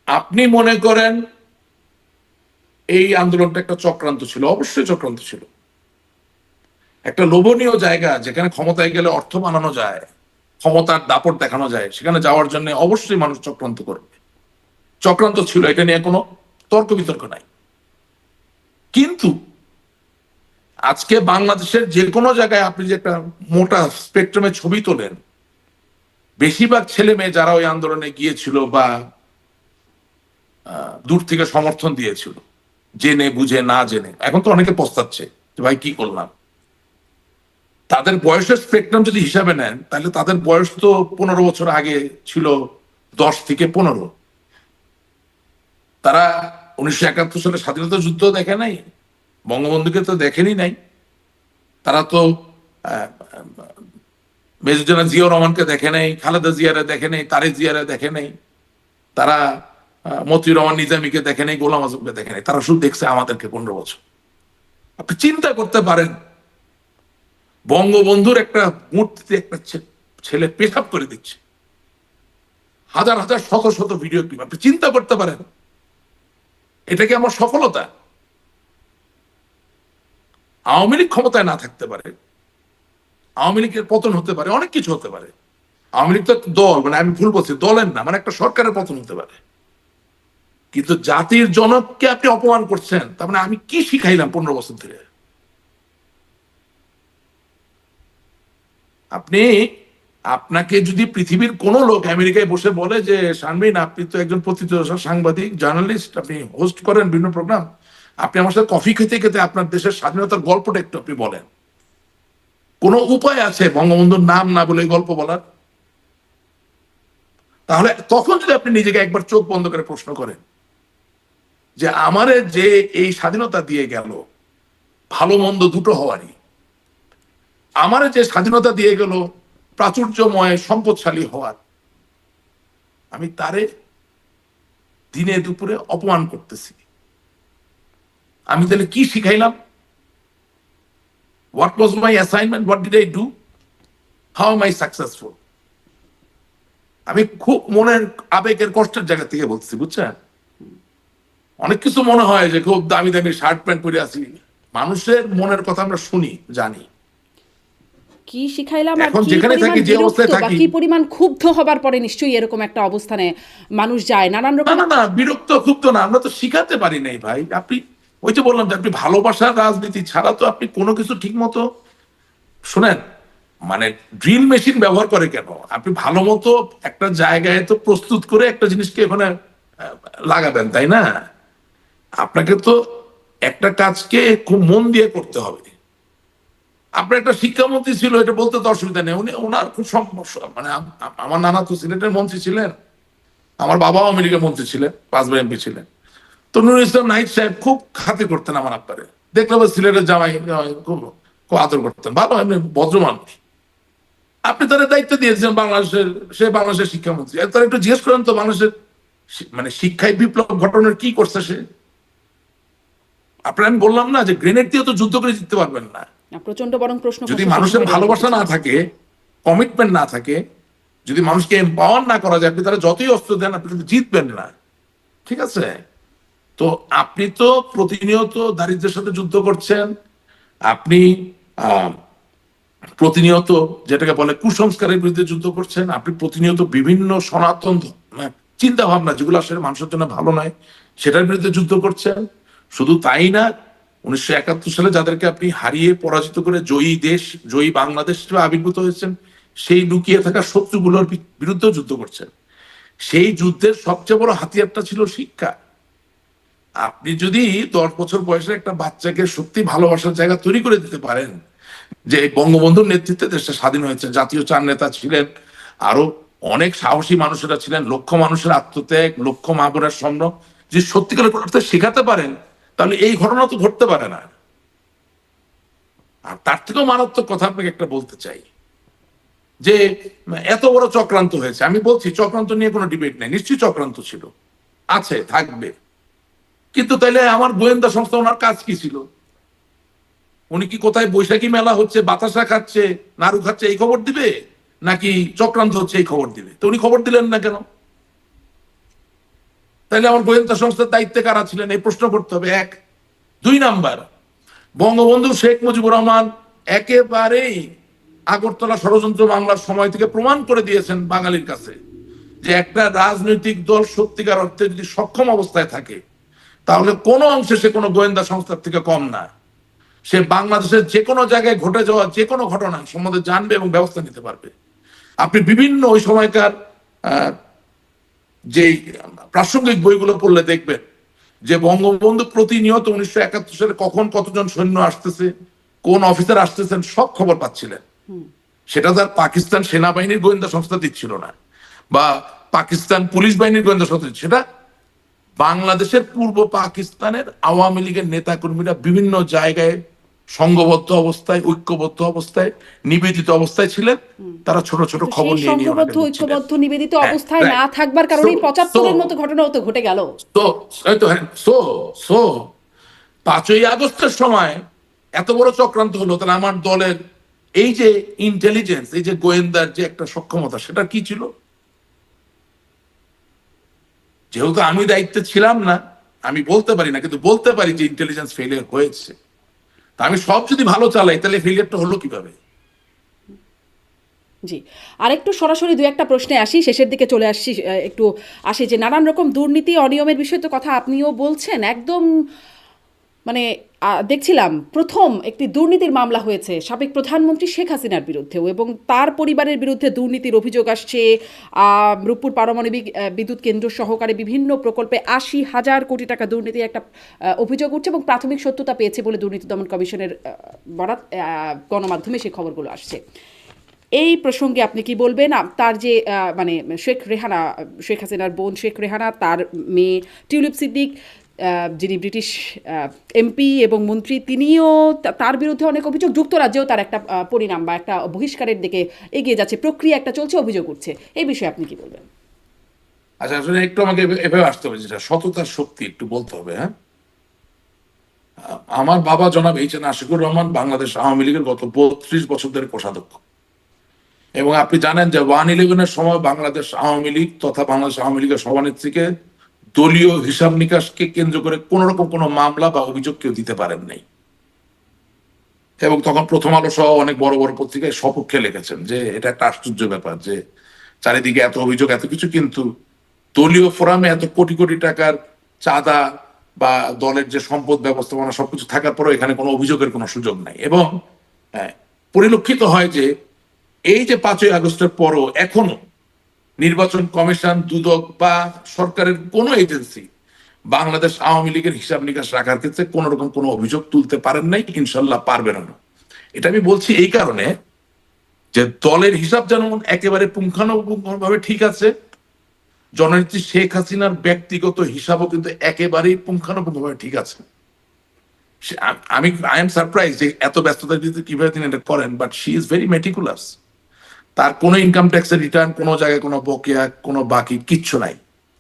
আপনি মনে করেন এই আন্দোলনটা একটা চক্রান্ত ছিল? অবশ্যই চক্রান্ত ছিল। একটা লোভনীয় জায়গা যেখানে ক্ষমতায় গেলে অর্থ বানানো যায়, ক্ষমতার দাপট দেখানো যায়, সেখানে যাওয়ার জন্য অবশ্যই মানুষ চক্রান্ত করবে। চক্রান্ত ছিল, এটা নিয়ে কোনো তর্ক বিতর্ক নাই। কিন্তু আজকে বাংলাদেশের যে কোনো জায়গায় আপনি যে একটা মোটা স্পেকট্রামে ছবি তোলেন, বেশিরভাগ ছেলে মেয়ে যারা ওই আন্দোলনে গিয়েছিল বা দূর থেকে সমর্থন দিয়েছিল, জেনে বুঝে না জেনে, এখন তো অনেকে পস্তাচ্ছে যে ভাই কি করলাম। তাদের বয়সের স্পেকট্রাম যদি হিসাবে নেন, তাহলে তাদের বয়স তো 15 বছর আগে ছিল 10 থেকে 15। তারা 1971 সালে স্বাধীনতা যুদ্ধ দেখে নাই, বঙ্গবন্ধুকে তো দেখেনি নাই, তারা তো মেজর জেনারেল জিয়াউর রহমানকে দেখে নাই, খালেদা জিয়ারে দেখে নাই, তারেক জিয়ারে দেখে নাই, তারা মতিউর রহমান নিজামীকে দেখে নাই, গোলাম আজমকে দেখে নাই, তারা শুধু দেখছে আমাদেরকে 15 বছর। আপনি চিন্তা করতে পারেন, বঙ্গবন্ধুর একটা মূর্তিতে একটা ছেলে পেশাব করে দিচ্ছে, হাজার হাজার শত শত ভিডিও ক্লিপ, আপনি চিন্তা করতে পারেন এটা কি আমার সফলতা? আওয়ামী লীগ ক্ষমতায় না থাকতে পারে, আওয়ামী লীগের পতন হতে পারে, অনেক কিছু হতে পারে। আওয়ামী লীগ তো দল, মানে আমি ভুল বলছি, দলের না, মানে একটা সরকারের পতন হতে পারে। কিন্তু জাতির জনককে আপনি অপমান করছেন, তার মানে আমি কি শিখাইলাম 15 বছর ধরে? আপনি, আপনাকে যদি পৃথিবীর কোনো লোক আমেরিকায় বসে বলে যে শারমিন আপনি তো একজন প্রথিতযশা সাংবাদিক জার্নালিস্ট, আপনি হোস্ট করেন বিভিন্ন প্রোগ্রাম, আপনি আমার সাথে কফি খেতে খেতে আপনার দেশের স্বাধীনতার গল্পটা একটু আপনি বলেন, কোনো উপায় আছে বঙ্গবন্ধুর নাম না বলে এই গল্প বলার? তাহলে তখন যদি আপনি নিজেকে একবার চোখ বন্ধ করে প্রশ্ন করেন যে আমারে যে এই স্বাধীনতা দিয়ে গেল ভালো মন্দ দুটো হওয়ারই, আমারে যে স্বাধীনতা দিয়ে গেল প্রাচুর্যময় সম্পদশালী হওয়ার, আমি তারে দিনে দুপুরে অপমান করতেছি, আমি তাহলে কি শিখাইলাম? What was my assignment, what did I do, how am I successful? আমি খুব মনের আবেগের কষ্টের জায়গা থেকে বলছি, বুঝছেন? অনেক কিছু মনে হয় যে খুব দামি দামি শার্ট প্যান্ট পরে আছি, মানুষের মনের কথা আমরা শুনি, জানি। কি শিখাইলাম আর এখন কি যেখানে পরিমাণ থাকি, যে বিরক্ত অবস্থায় বা থাকি, কি পরিমাণ ক্ষুব্ধ হবার পরে নিশ্চয়ই এরকম একটা অবস্থানে মানুষ যায় নানান না রকম। না না, বিরক্ত ক্ষুব্ধ না, আমরা তো শিখাতে পারি নাই ভাই। আপনি ওই যে বললাম যে আপনি ভালোবাসার রাজনীতি ছাড়া তো আপনি কোনো কিছু ঠিক মতো শুনেন, মানে ড্রিল মেশিন ব্যবহার করে কেন? আপনি ভালো মতো একটা জায়গায় তো প্রস্তুত করে একটা জিনিসকে ওখানে লাগাবেন, তাই না? আপনাকে তো একটা কাজকে খুব মন দিয়ে করতে হবে। আপনার একটা শিক্ষামন্ত্রী ছিল, এটা বলতে তো অসুবিধা নেই, উনি ওনার খুব সমস্যা, মানে আমার নানা তো সিলেটের মন্ত্রী ছিলেন, আমার বাবাও আমেরিকার মন্ত্রী ছিলেন, 5 বার এমপি ছিলেন। তো নুরুল ইসলাম নাহিদ সাহেব খুব খাতির করতেন আমার আব্বারে, দেখলাম সিলেটের জামাই জামাই খুব খুব আদর করতেন, ভালো এমনি ভদ্র মানুষ। আপনি তারা দায়িত্ব দিয়েছেন বাংলাদেশের, সে বাংলাদেশের শিক্ষামন্ত্রী, তারা একটু জিজ্ঞেস করেন তো বাংলাদেশের মানে শিক্ষায় বিপ্লব ঘটনার কি করছে সে? আপনার আমি বললাম না যে গ্রেনেড দিয়ে তো যুদ্ধ করে জিততে পারবেন না। প্রচন্ড বরং প্রশ্ন যদি করছে মানুষের সেই ভালোবাসা সময় না থাকে, কমিটমেন্ট না থাকে, যদি মানুষকে এম্পাওয়ার না করা যায়, আপনি তারা যতই অস্ত্র দেন আপনি কিন্তু জিতবেন না। ঠিক আছে? তো আপনি তো প্রতিনিয়ত দারিদ্র্যের সাথে যুদ্ধ করছেন, আপনি আহ প্রতিনিয়ত যেটাকে বলে কুসংস্কারের বিরুদ্ধে যুদ্ধ করছেন, আপনি প্রতিনিয়ত বিভিন্ন সনাতন চিন্তা ভাবনা যেগুলো আসলে মানুষের জন্য ভালো নয় সেটার বিরুদ্ধে যুদ্ধ করছেন। শুধু তাই না, 1971 সালে যাদেরকে আপনি হারিয়ে পরাজিত করে জয়ী দেশ, জয়ী বাংলাদেশ হিসেবে আবির্ভূত হয়েছেন, সেই লুকিয়ে থাকা শত্রুগুলোর বিরুদ্ধেও যুদ্ধ করছেন। সেই যুদ্ধের সবচেয়ে বড় হাতিয়ারটা ছিল শিক্ষা। আপনি যদি 10 বছর বয়সের একটা বাচ্চাকে সত্যি ভালোবাসার জায়গা তৈরি করে দিতে পারেন, যে বঙ্গবন্ধুর নেতৃত্বে দেশটা স্বাধীন হয়েছে, জাতীয় 4 নেতা ছিলেন, আরো অনেক সাহসী মানুষেরা ছিলেন, লক্ষ মানুষের আত্মত্যাগ, লক্ষ মা বোনের স্বপ্ন, যে সত্যিকারের অর্থে শেখাতে পারেন, তাহলে এই ঘটনা তো ঘটতে পারে না। আর তার থেকেও মারাত্মক কথা আপনাকে একটা বলতে চাই, যে এত বড় চক্রান্ত হয়েছে। আমি বলছি চক্রান্ত নিয়ে কোনো ডিবেট নেই, নিশ্চয়ই চক্রান্ত ছিল, আছে, থাকবে। কিন্তু তাইলে আমার গোয়েন্দা সংস্থা, ওনার কাজ কি ছিল? উনি কি কোথায় বৈশাখী মেলা হচ্ছে, বাতাসা খাচ্ছে, নাড়ু খাচ্ছে এই খবর দিবে, নাকি চক্রান্ত হচ্ছে এই খবর দিবে? তো উনি খবর দিলেন না কেন? তাহলে আমার গোয়েন্দা সংস্থার দায়িত্বে কারা ছিলেন, এই প্রশ্ন করতে হবে। 1, 2 নাম্বার, বঙ্গবন্ধু শেখ মুজিবুর রহমান একেবারেই আগরতলা ষড়যন্ত্র বাংলার সময় থেকে প্রমাণ করে দিয়েছেন বাঙালির কাছে যে একটা রাজনৈতিক দল সত্যিকার অর্থে যদি সক্ষম অবস্থায় থাকে, তাহলে কোনো অংশে সে কোনো গোয়েন্দা সংস্থার থেকে কম না। সে বাংলাদেশের যে কোনো জায়গায় ঘটে যাওয়া যে কোনো ঘটনা সম্বন্ধে জানবে এবং ব্যবস্থা নিতে পারবে। আপনি বিভিন্ন ওই সময়কার যে প্রাসঙ্গিক বইগুলো পড়লে দেখবেন যে বঙ্গবন্ধু প্রতিনিয়ত 1971 সালে কখন কতজন সৈন্য আসতেছে, কোন অফিসার আসতেছেন, সব খবর পাচ্ছিলেন। সেটা তার পাকিস্তান সেনাবাহিনীর গোয়েন্দা সংস্থা দিচ্ছিল না, বা পাকিস্তান পুলিশ বাহিনীর গোয়েন্দা সংস্থা, সেটা বাংলাদেশের পূর্ব পাকিস্তানের আওয়ামী লীগের নেতা কর্মীরা বিভিন্ন জায়গায় সংঘবদ্ধ অবস্থায়, ঐক্যবদ্ধ অবস্থায়, নিবেদিত অবস্থায় ছিলেন। তারা ছোট ছোট খবর সেই নিয়ে নিয়ে সংঘবদ্ধ ঐক্যবদ্ধ নিবেদিত অবস্থায় না right. থাকবার কারণে So- 75-এর মতো ঘটনাও তো ঘটে গেল। সো 5ই আগস্টের সময় এত বড় চক্রান্ত হলো, তাহলে আমার দলের এই যে ইন্টেলিজেন্স, এই যে গোয়েন্দার যে একটা সক্ষমতা, সেটা কি ছিল? যেহেতু আমি দায়িত্বে ছিলাম না, আমি বলতে পারি না, কিন্তু বলতে পারি যে ইন্টেলিজেন্স ফেলিয়ার হয়েছে। তা আমি সব যদি ভালো চালাই, তাহলে ফেলিয়ারটা হলো কিভাবে? জি, আর একটু সরাসরি দু একটা প্রশ্নে আসি, শেষের দিকে চলে আসছি, একটু আসি যে নানান রকম দুর্নীতি অনিয়মের বিষয়ে তো কথা আপনিও বলছেন, একদম মানে দেখছিলাম প্রথম একটি দুর্নীতির মামলা হয়েছে সাবেক প্রধানমন্ত্রী শেখ হাসিনার বিরুদ্ধেও, এবং তার পরিবারের বিরুদ্ধে দুর্নীতির অভিযোগ আসছে। রূপপুর পারমাণবিক বিদ্যুৎ কেন্দ্র সহকারে বিভিন্ন প্রকল্পে ৮০,০০০ কোটি টাকা দুর্নীতির একটা অভিযোগ উঠছে, এবং প্রাথমিক সত্যতা পেয়েছে বলে দুর্নীতি দমন কমিশনের বরাত গণমাধ্যমে সেই খবরগুলো আসছে। এই প্রসঙ্গে আপনি কি বলবেন? তার যে মানে শেখ হাসিনার বোন শেখ রেহানা, তার মেয়ে টিউলিপ সিদ্দিক, যিনি ব্রিটিশ এমপি এবং মন্ত্রী, তিনিও তার বিরুদ্ধে অনেক অভিযোগ। যুক্তরাজ্যেও তার একটা পরিণাম বা একটা বহিষ্কারের দিকে এগিয়ে যাচ্ছে, প্রক্রিয়া একটা চলছে, অভিযোগ উঠছে। এই বিষয়ে আপনি কি বলবেন? আচ্ছা, আসলে একটু আমাকে এভাবে আসতে হবে, যেটা সততার শক্তি একটু বলতে হবে। হ্যাঁ, আমার বাবা জনাব এইচ.এন. আশিকুর রহমান বাংলাদেশ আওয়ামী লীগের গত ৩২ বছর ধরে কোষাধ্যক্ষ, এবং আপনি জানেন যে 1/11-এর সময় বাংলাদেশ আওয়ামী লীগ তথা বাংলাদেশ আওয়ামী লীগের সভানেত্রীকে দলীয় হিসাব নিকাশকে কেন্দ্র করে কোন রকম কোনো মামলা বা অভিযোগ কেউ দিতে পারেন নাই। এবং তখন প্রথম আলো সহ অনেক বড় বড় পত্রিকায় সপক্ষে লিখেছেন যে এটা একটা আশ্চর্য ব্যাপার যে চারিদিকে এত অভিযোগ এত কিছু, কিন্তু দলীয় ফোরামে এত কোটি কোটি টাকার চাঁদা বা দলের যে সম্পদ ব্যবস্থাপনা সবকিছু থাকার পরেও এখানে কোনো অভিযোগের কোনো সুযোগ নাই। এবং পরিলক্ষিত হয় যে এই যে 5ই আগস্টের পরও এখনো নির্বাচন কমিশন, দুদক বা সরকারের কোনো এজেন্সি বাংলাদেশ আওয়ামী লীগের হিসাব নিকাশ রাখার ক্ষেত্রে কোন রকম কোনো অভিযোগ তুলতে পারেন নাই, ইনশাল্লাহ পারবেন না। এটা আমি বলছি এই কারণে যে দলের হিসাব যেমন একেবারে পুঙ্খানুপুঙ্খভাবে ঠিক আছে, জননেত্রী শেখ হাসিনার ব্যক্তিগত হিসাবও কিন্তু একেবারেই পুঙ্খানুপুঙ্খভাবে ঠিক আছে। আই এম সারপ্রাইজ যে এত ব্যস্ততার ভিতরে কিভাবে তিনি এটা করেন, but she is very meticulous. তার কোনো ইনকাম ট্যাক্সের রিটার্ন, কোনো জায়গায় কোনো বকেয়া, কোনো বাকি কিচ্ছু নাই,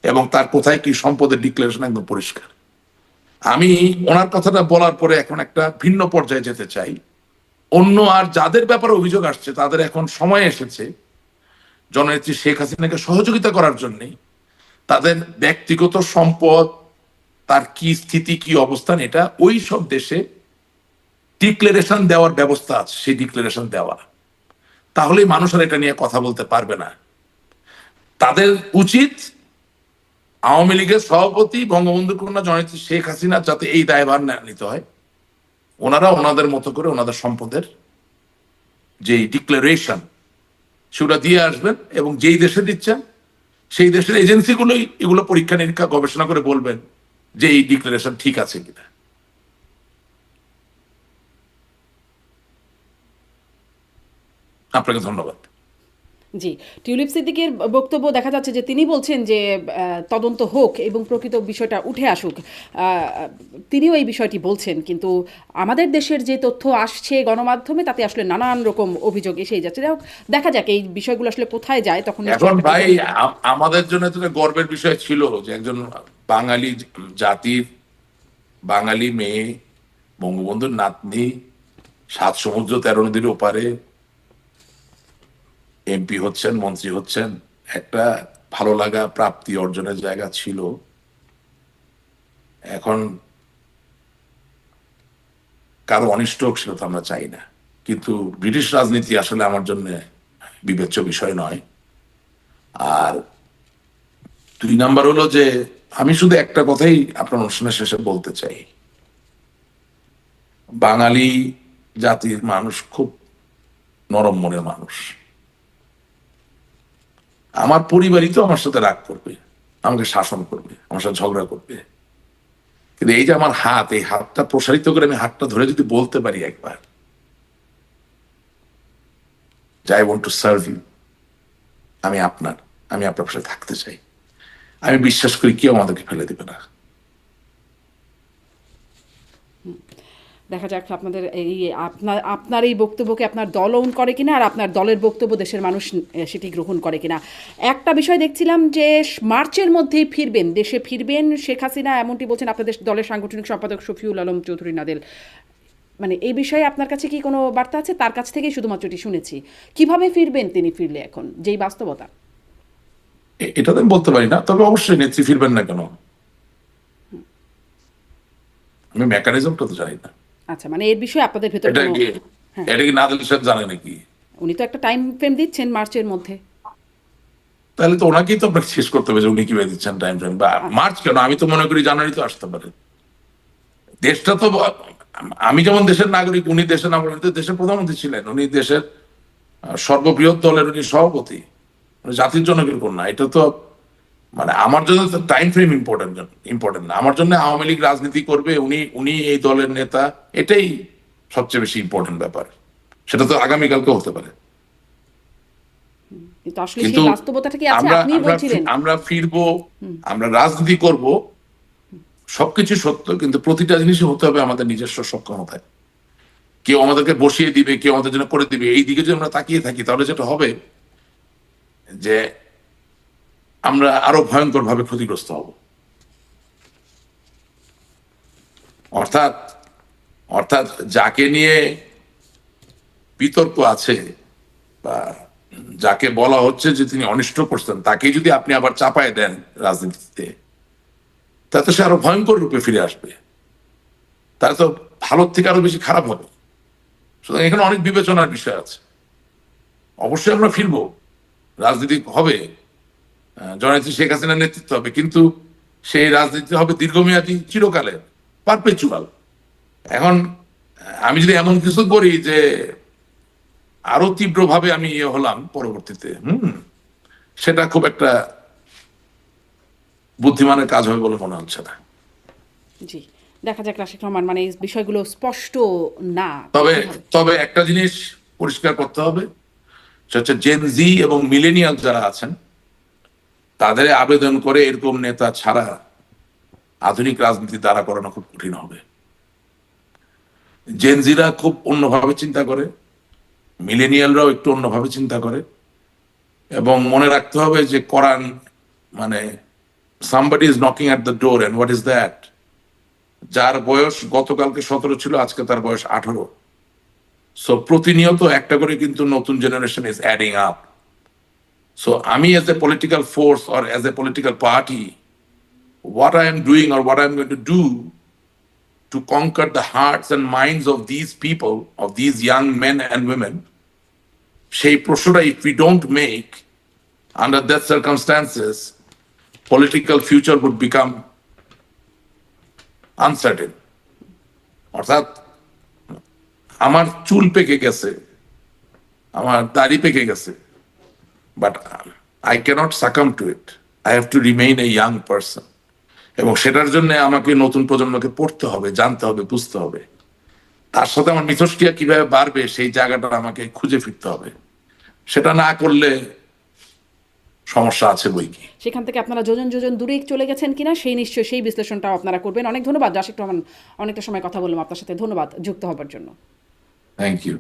এবং তার কোথায় কি সম্পদের ডিক্লারেশন একদম পরিষ্কার। আমি ওনার কথাটা বলার পরে এখন একটা ভিন্ন পর্যায়ে যেতে চাই। অন্য আর যাদের ব্যাপারে অভিযোগ আসছে তাদের এখন সময় এসেছে জননেত্রী শেখ হাসিনাকে সহযোগিতা করার জন্য তাদের ব্যক্তিগত সম্পদ, তার কি স্থিতি, কি অবস্থান, এটা ওই সব দেশে ডিক্লারেশন দেওয়ার ব্যবস্থা আছে, সেই ডিক্লারেশন দেওয়া। তাহলেই মানুষের এটা নিয়ে কথা বলতে পারবে না। তাদের উচিত আওয়ামী লীগের সভাপতি বঙ্গবন্ধু কন্যা জননেত্রী শেখ হাসিনা যাতে এই দায়ভার নিতে হয়, ওনারা ওনাদের মতো করে ওনাদের সম্পদের যে ডিক্লারেশন সেটা দিয়ে আসবেন, এবং যেই দেশে দিচ্ছেন সেই দেশের এজেন্সিগুলোই এগুলো পরীক্ষা নিরীক্ষা গবেষণা করে বলবেন যে এই ডিক্লারেশন ঠিক আছে কিনা। আপনাকে ধন্যবাদ। জি, টিউলিপ সিদ্দিকের বক্তব্য দেখা যাচ্ছে যে তিনি বলছেন যে তদন্ত হোক এবং প্রকৃত বিষয়টা উঠে আসুক। তিনিও এই বিষয়টি বলছেন, কিন্তু আমাদের দেশের যে তথ্য আসছে গণমাধ্যমে তাতে আসলে নানান রকম অভিযোগ এসেই যাচ্ছে। যাই হোক, দেখা যাক এই বিষয়গুলো আসলে কোথায় যায় তখন। এখন ভাই আমাদের জন্য তো গর্বের বিষয় ছিল যে একজন বাঙালি জাতির, বাঙালি মেয়ে, বঙ্গবন্ধুর নাতনি, 7 সমুদ্র 13 নদীর ওপারে এমপি হচ্ছেন, মন্ত্রী হচ্ছেন, একটা ভালো লাগা প্রাপ্তি অর্জনের জায়গা ছিল। এখন কারো অনিষ্ট হোক সেটা তো আমরা চাই না, কিন্তু ব্রিটিশ রাজনীতি আসলে আমার জন্য বিবেচ্য বিষয় নয়। আর 2 নাম্বার হলো যে আমি শুধু একটা কথাই আপনার অনুষ্ঠানের শেষে বলতে চাই, বাঙালি জাতির মানুষ খুব নরম মনের মানুষ। আমার পরিবারই তো আমার সাথে রাগ করবে, আমাকে শাসন করবে, আমার সাথে ঝগড়া করবে, কিন্তু এই যে আমার হাত, এই হাতটা প্রসারিত করে আমি হাতটা ধরে যদি বলতে পারি একবার যে I want to serve you, আমি আপনার পাশে থাকতে চাই, আমি বিশ্বাস করি কেউ আমাদেরকে ফেলে দিবে না। দেখা যাক আপনাদের এই আপনার এই বক্তব্যকে আপনার দল ওন করে কিনা, আর আপনার দলের বক্তব্য দেশের মানুষ সেটি গ্রহণ করে কিনা। একটা বিষয় দেখছিলাম যে মার্চের মধ্যেই দেশে ফিরবেন শেখ হাসিনা, এমনটি বলছেন আপনাদের দলের সাংগঠনিক সম্পাদক শফিউল আলম চৌধুরী নাদেল। মানে এই বিষয়ে আপনার কাছে কি কোনো বার্তা আছে? তার কাছ থেকেই শুধুমাত্র এটি শুনেছি। কিভাবে ফিরবেন তিনি, ফিরলে এখন যেই বাস্তবতা? এটা তো আমি বলতে পারি না, তবে অবশ্যই নেত্রী ফিরবেন না কেন, আমি মেকানিজমটা তো জানি না। আচ্ছা, মানে এর বিষয়ে আপনাদের ভেতরে এটা কি নাদিল সাহেব জানে নাকি? উনি তো একটা টাইম ফ্রেম দিচ্ছেন মার্চের মধ্যে। তাহলে তো ওনাকেই তো আপনাকে শেষ করতে হবে যে উনি কিভাবে দিচ্ছেন টাইম ফ্রেম, বা মার্চ কেন, আমি তো মনে করি জানুয়ারি তো আসতে পারে। দেশটা তো আমি যেমন দেশের নাগরিক, উনি দেশের নাগরিক, উনি তো দেশের প্রধানমন্ত্রী ছিলেন, উনি দেশের সর্ববৃহৎ দলের উনি সভাপতি, উনি জাতির জনকের কন্যা। এটা তো মানে আমার জন্য তো টাইম ফ্রেম ইম্পর্টেন্ট না, আমার জন্য আওয়ামী লীগ রাজনীতি করবে, উনি উনি এই দলের নেতা, এটাই সবচেয়ে বেশি ইম্পর্টেন্ট ব্যাপার। সেটা তো আগামীকালকে হতে পারে। কিন্তু আসলে কিন্তু সেই বাস্তবতাটা কি আছে আমরা আপনি আমরা বলছিলেন? আমরা ফিরবো, আমরা রাজনীতি করব, সবকিছু সত্য, কিন্তু প্রতিটা জিনিসই হতে হবে আমাদের নিজস্ব সক্ষমতায়। কেউ আমাদেরকে বসিয়ে দিবে, কেউ আমাদের জন্য করে দিবে, এই দিকে যদি আমরা তাকিয়ে থাকি তাহলে যেটা হবে যে আমরা আরো ভয়ঙ্কর ভাবে ক্ষতিগ্রস্ত হব। অর্থাৎ অর্থাৎ যাকে নিয়ে বিতর্ক আছে বা যাকে বলা হচ্ছে যে তিনি অনিষ্ট করছেন, তাকে যদি আপনি আবার চাপায় দেন রাজনীতিতে, তাতে সে আরো ভয়ঙ্কর রূপে ফিরে আসবে, তাহলে তো ভালোর থেকে আরো বেশি খারাপ হবে। সুতরাং এখানে অনেক বিবেচনার বিষয় আছে। অবশ্যই আমরা ফিরবো, রাজনীতি হবে, জননেত্রী শেখ হাসিনার নেতৃত্ব হবে, কিন্তু সেই রাজনীতি হবে দীর্ঘমেয়াদী, চিরকালের, পারপেচুয়াল। এখন আমি যদি এমন কিছু করি যে আরো তীব্রভাবে আমি ইয়ে হলাম পরবর্তীতে, সেটা খুব একটা বুদ্ধিমানের কাজ হবে বলে মনে হচ্ছে না। জি, দেখা যাক রাশিদ রহমান, মানে এই বিষয়গুলো স্পষ্ট না। তবে তবে একটা জিনিস পরিষ্কার করতে হবে, সেটা হচ্ছে জেন জি এবং মিলেনিয়াল যারা আছেন তাদের আবেদন করে এরকম নেতা ছাড়া আধুনিক রাজনীতি দ্বারা করানো খুব কঠিন হবে। জেন জিরা খুব অন্যভাবে চিন্তা করে, মিলেনিয়ালরাও একটু অন্যভাবে চিন্তা করে, এবং মনে রাখতে হবে যে কোরআন মানে somebody is knocking at the door and what is that? যার বয়স গতকালকে 17 ছিল, আজকে তার বয়স 18। সো প্রতিনিয়ত একটা করে কিন্তু নতুন generation is adding up. So আমি as a political force or as a political party, what I am doing or what I am going to do to conquer the hearts and minds of these people, of these young men and women, সেই প্রশ্নটা if we don't make under that circumstances, political future would become uncertain. অর্থাৎ আমার চুল পেকে গেছে, আমার দাড়ি পেকে গেছে, but I cannot succumb to it, I have to remain a young person. এবং সেটার জন্য আমাকে নতুন প্রজন্মকে পড়তে হবে, জানতে হবে, বুঝতে হবে, তার সাথে আমার মিথস্ক্রিয়া কিভাবে বাড়বে সেই জায়গাটা আমাকে খুঁজে ফিরতে হবে। সেটা না করলে সমস্যা আছে বই কি। সেখান থেকে আপনারা যোজন যোজন দূরে চলে গেছেন কিনা সেই নিশ্চয়ই সেই বিশ্লেষণটাও আপনারা করবেন। অনেক ধন্যবাদ রাশিদ রহমান, অনেকটা সময় কথা বললাম আপনার সাথে, ধন্যবাদ যুক্ত হবার জন্য। Thank you.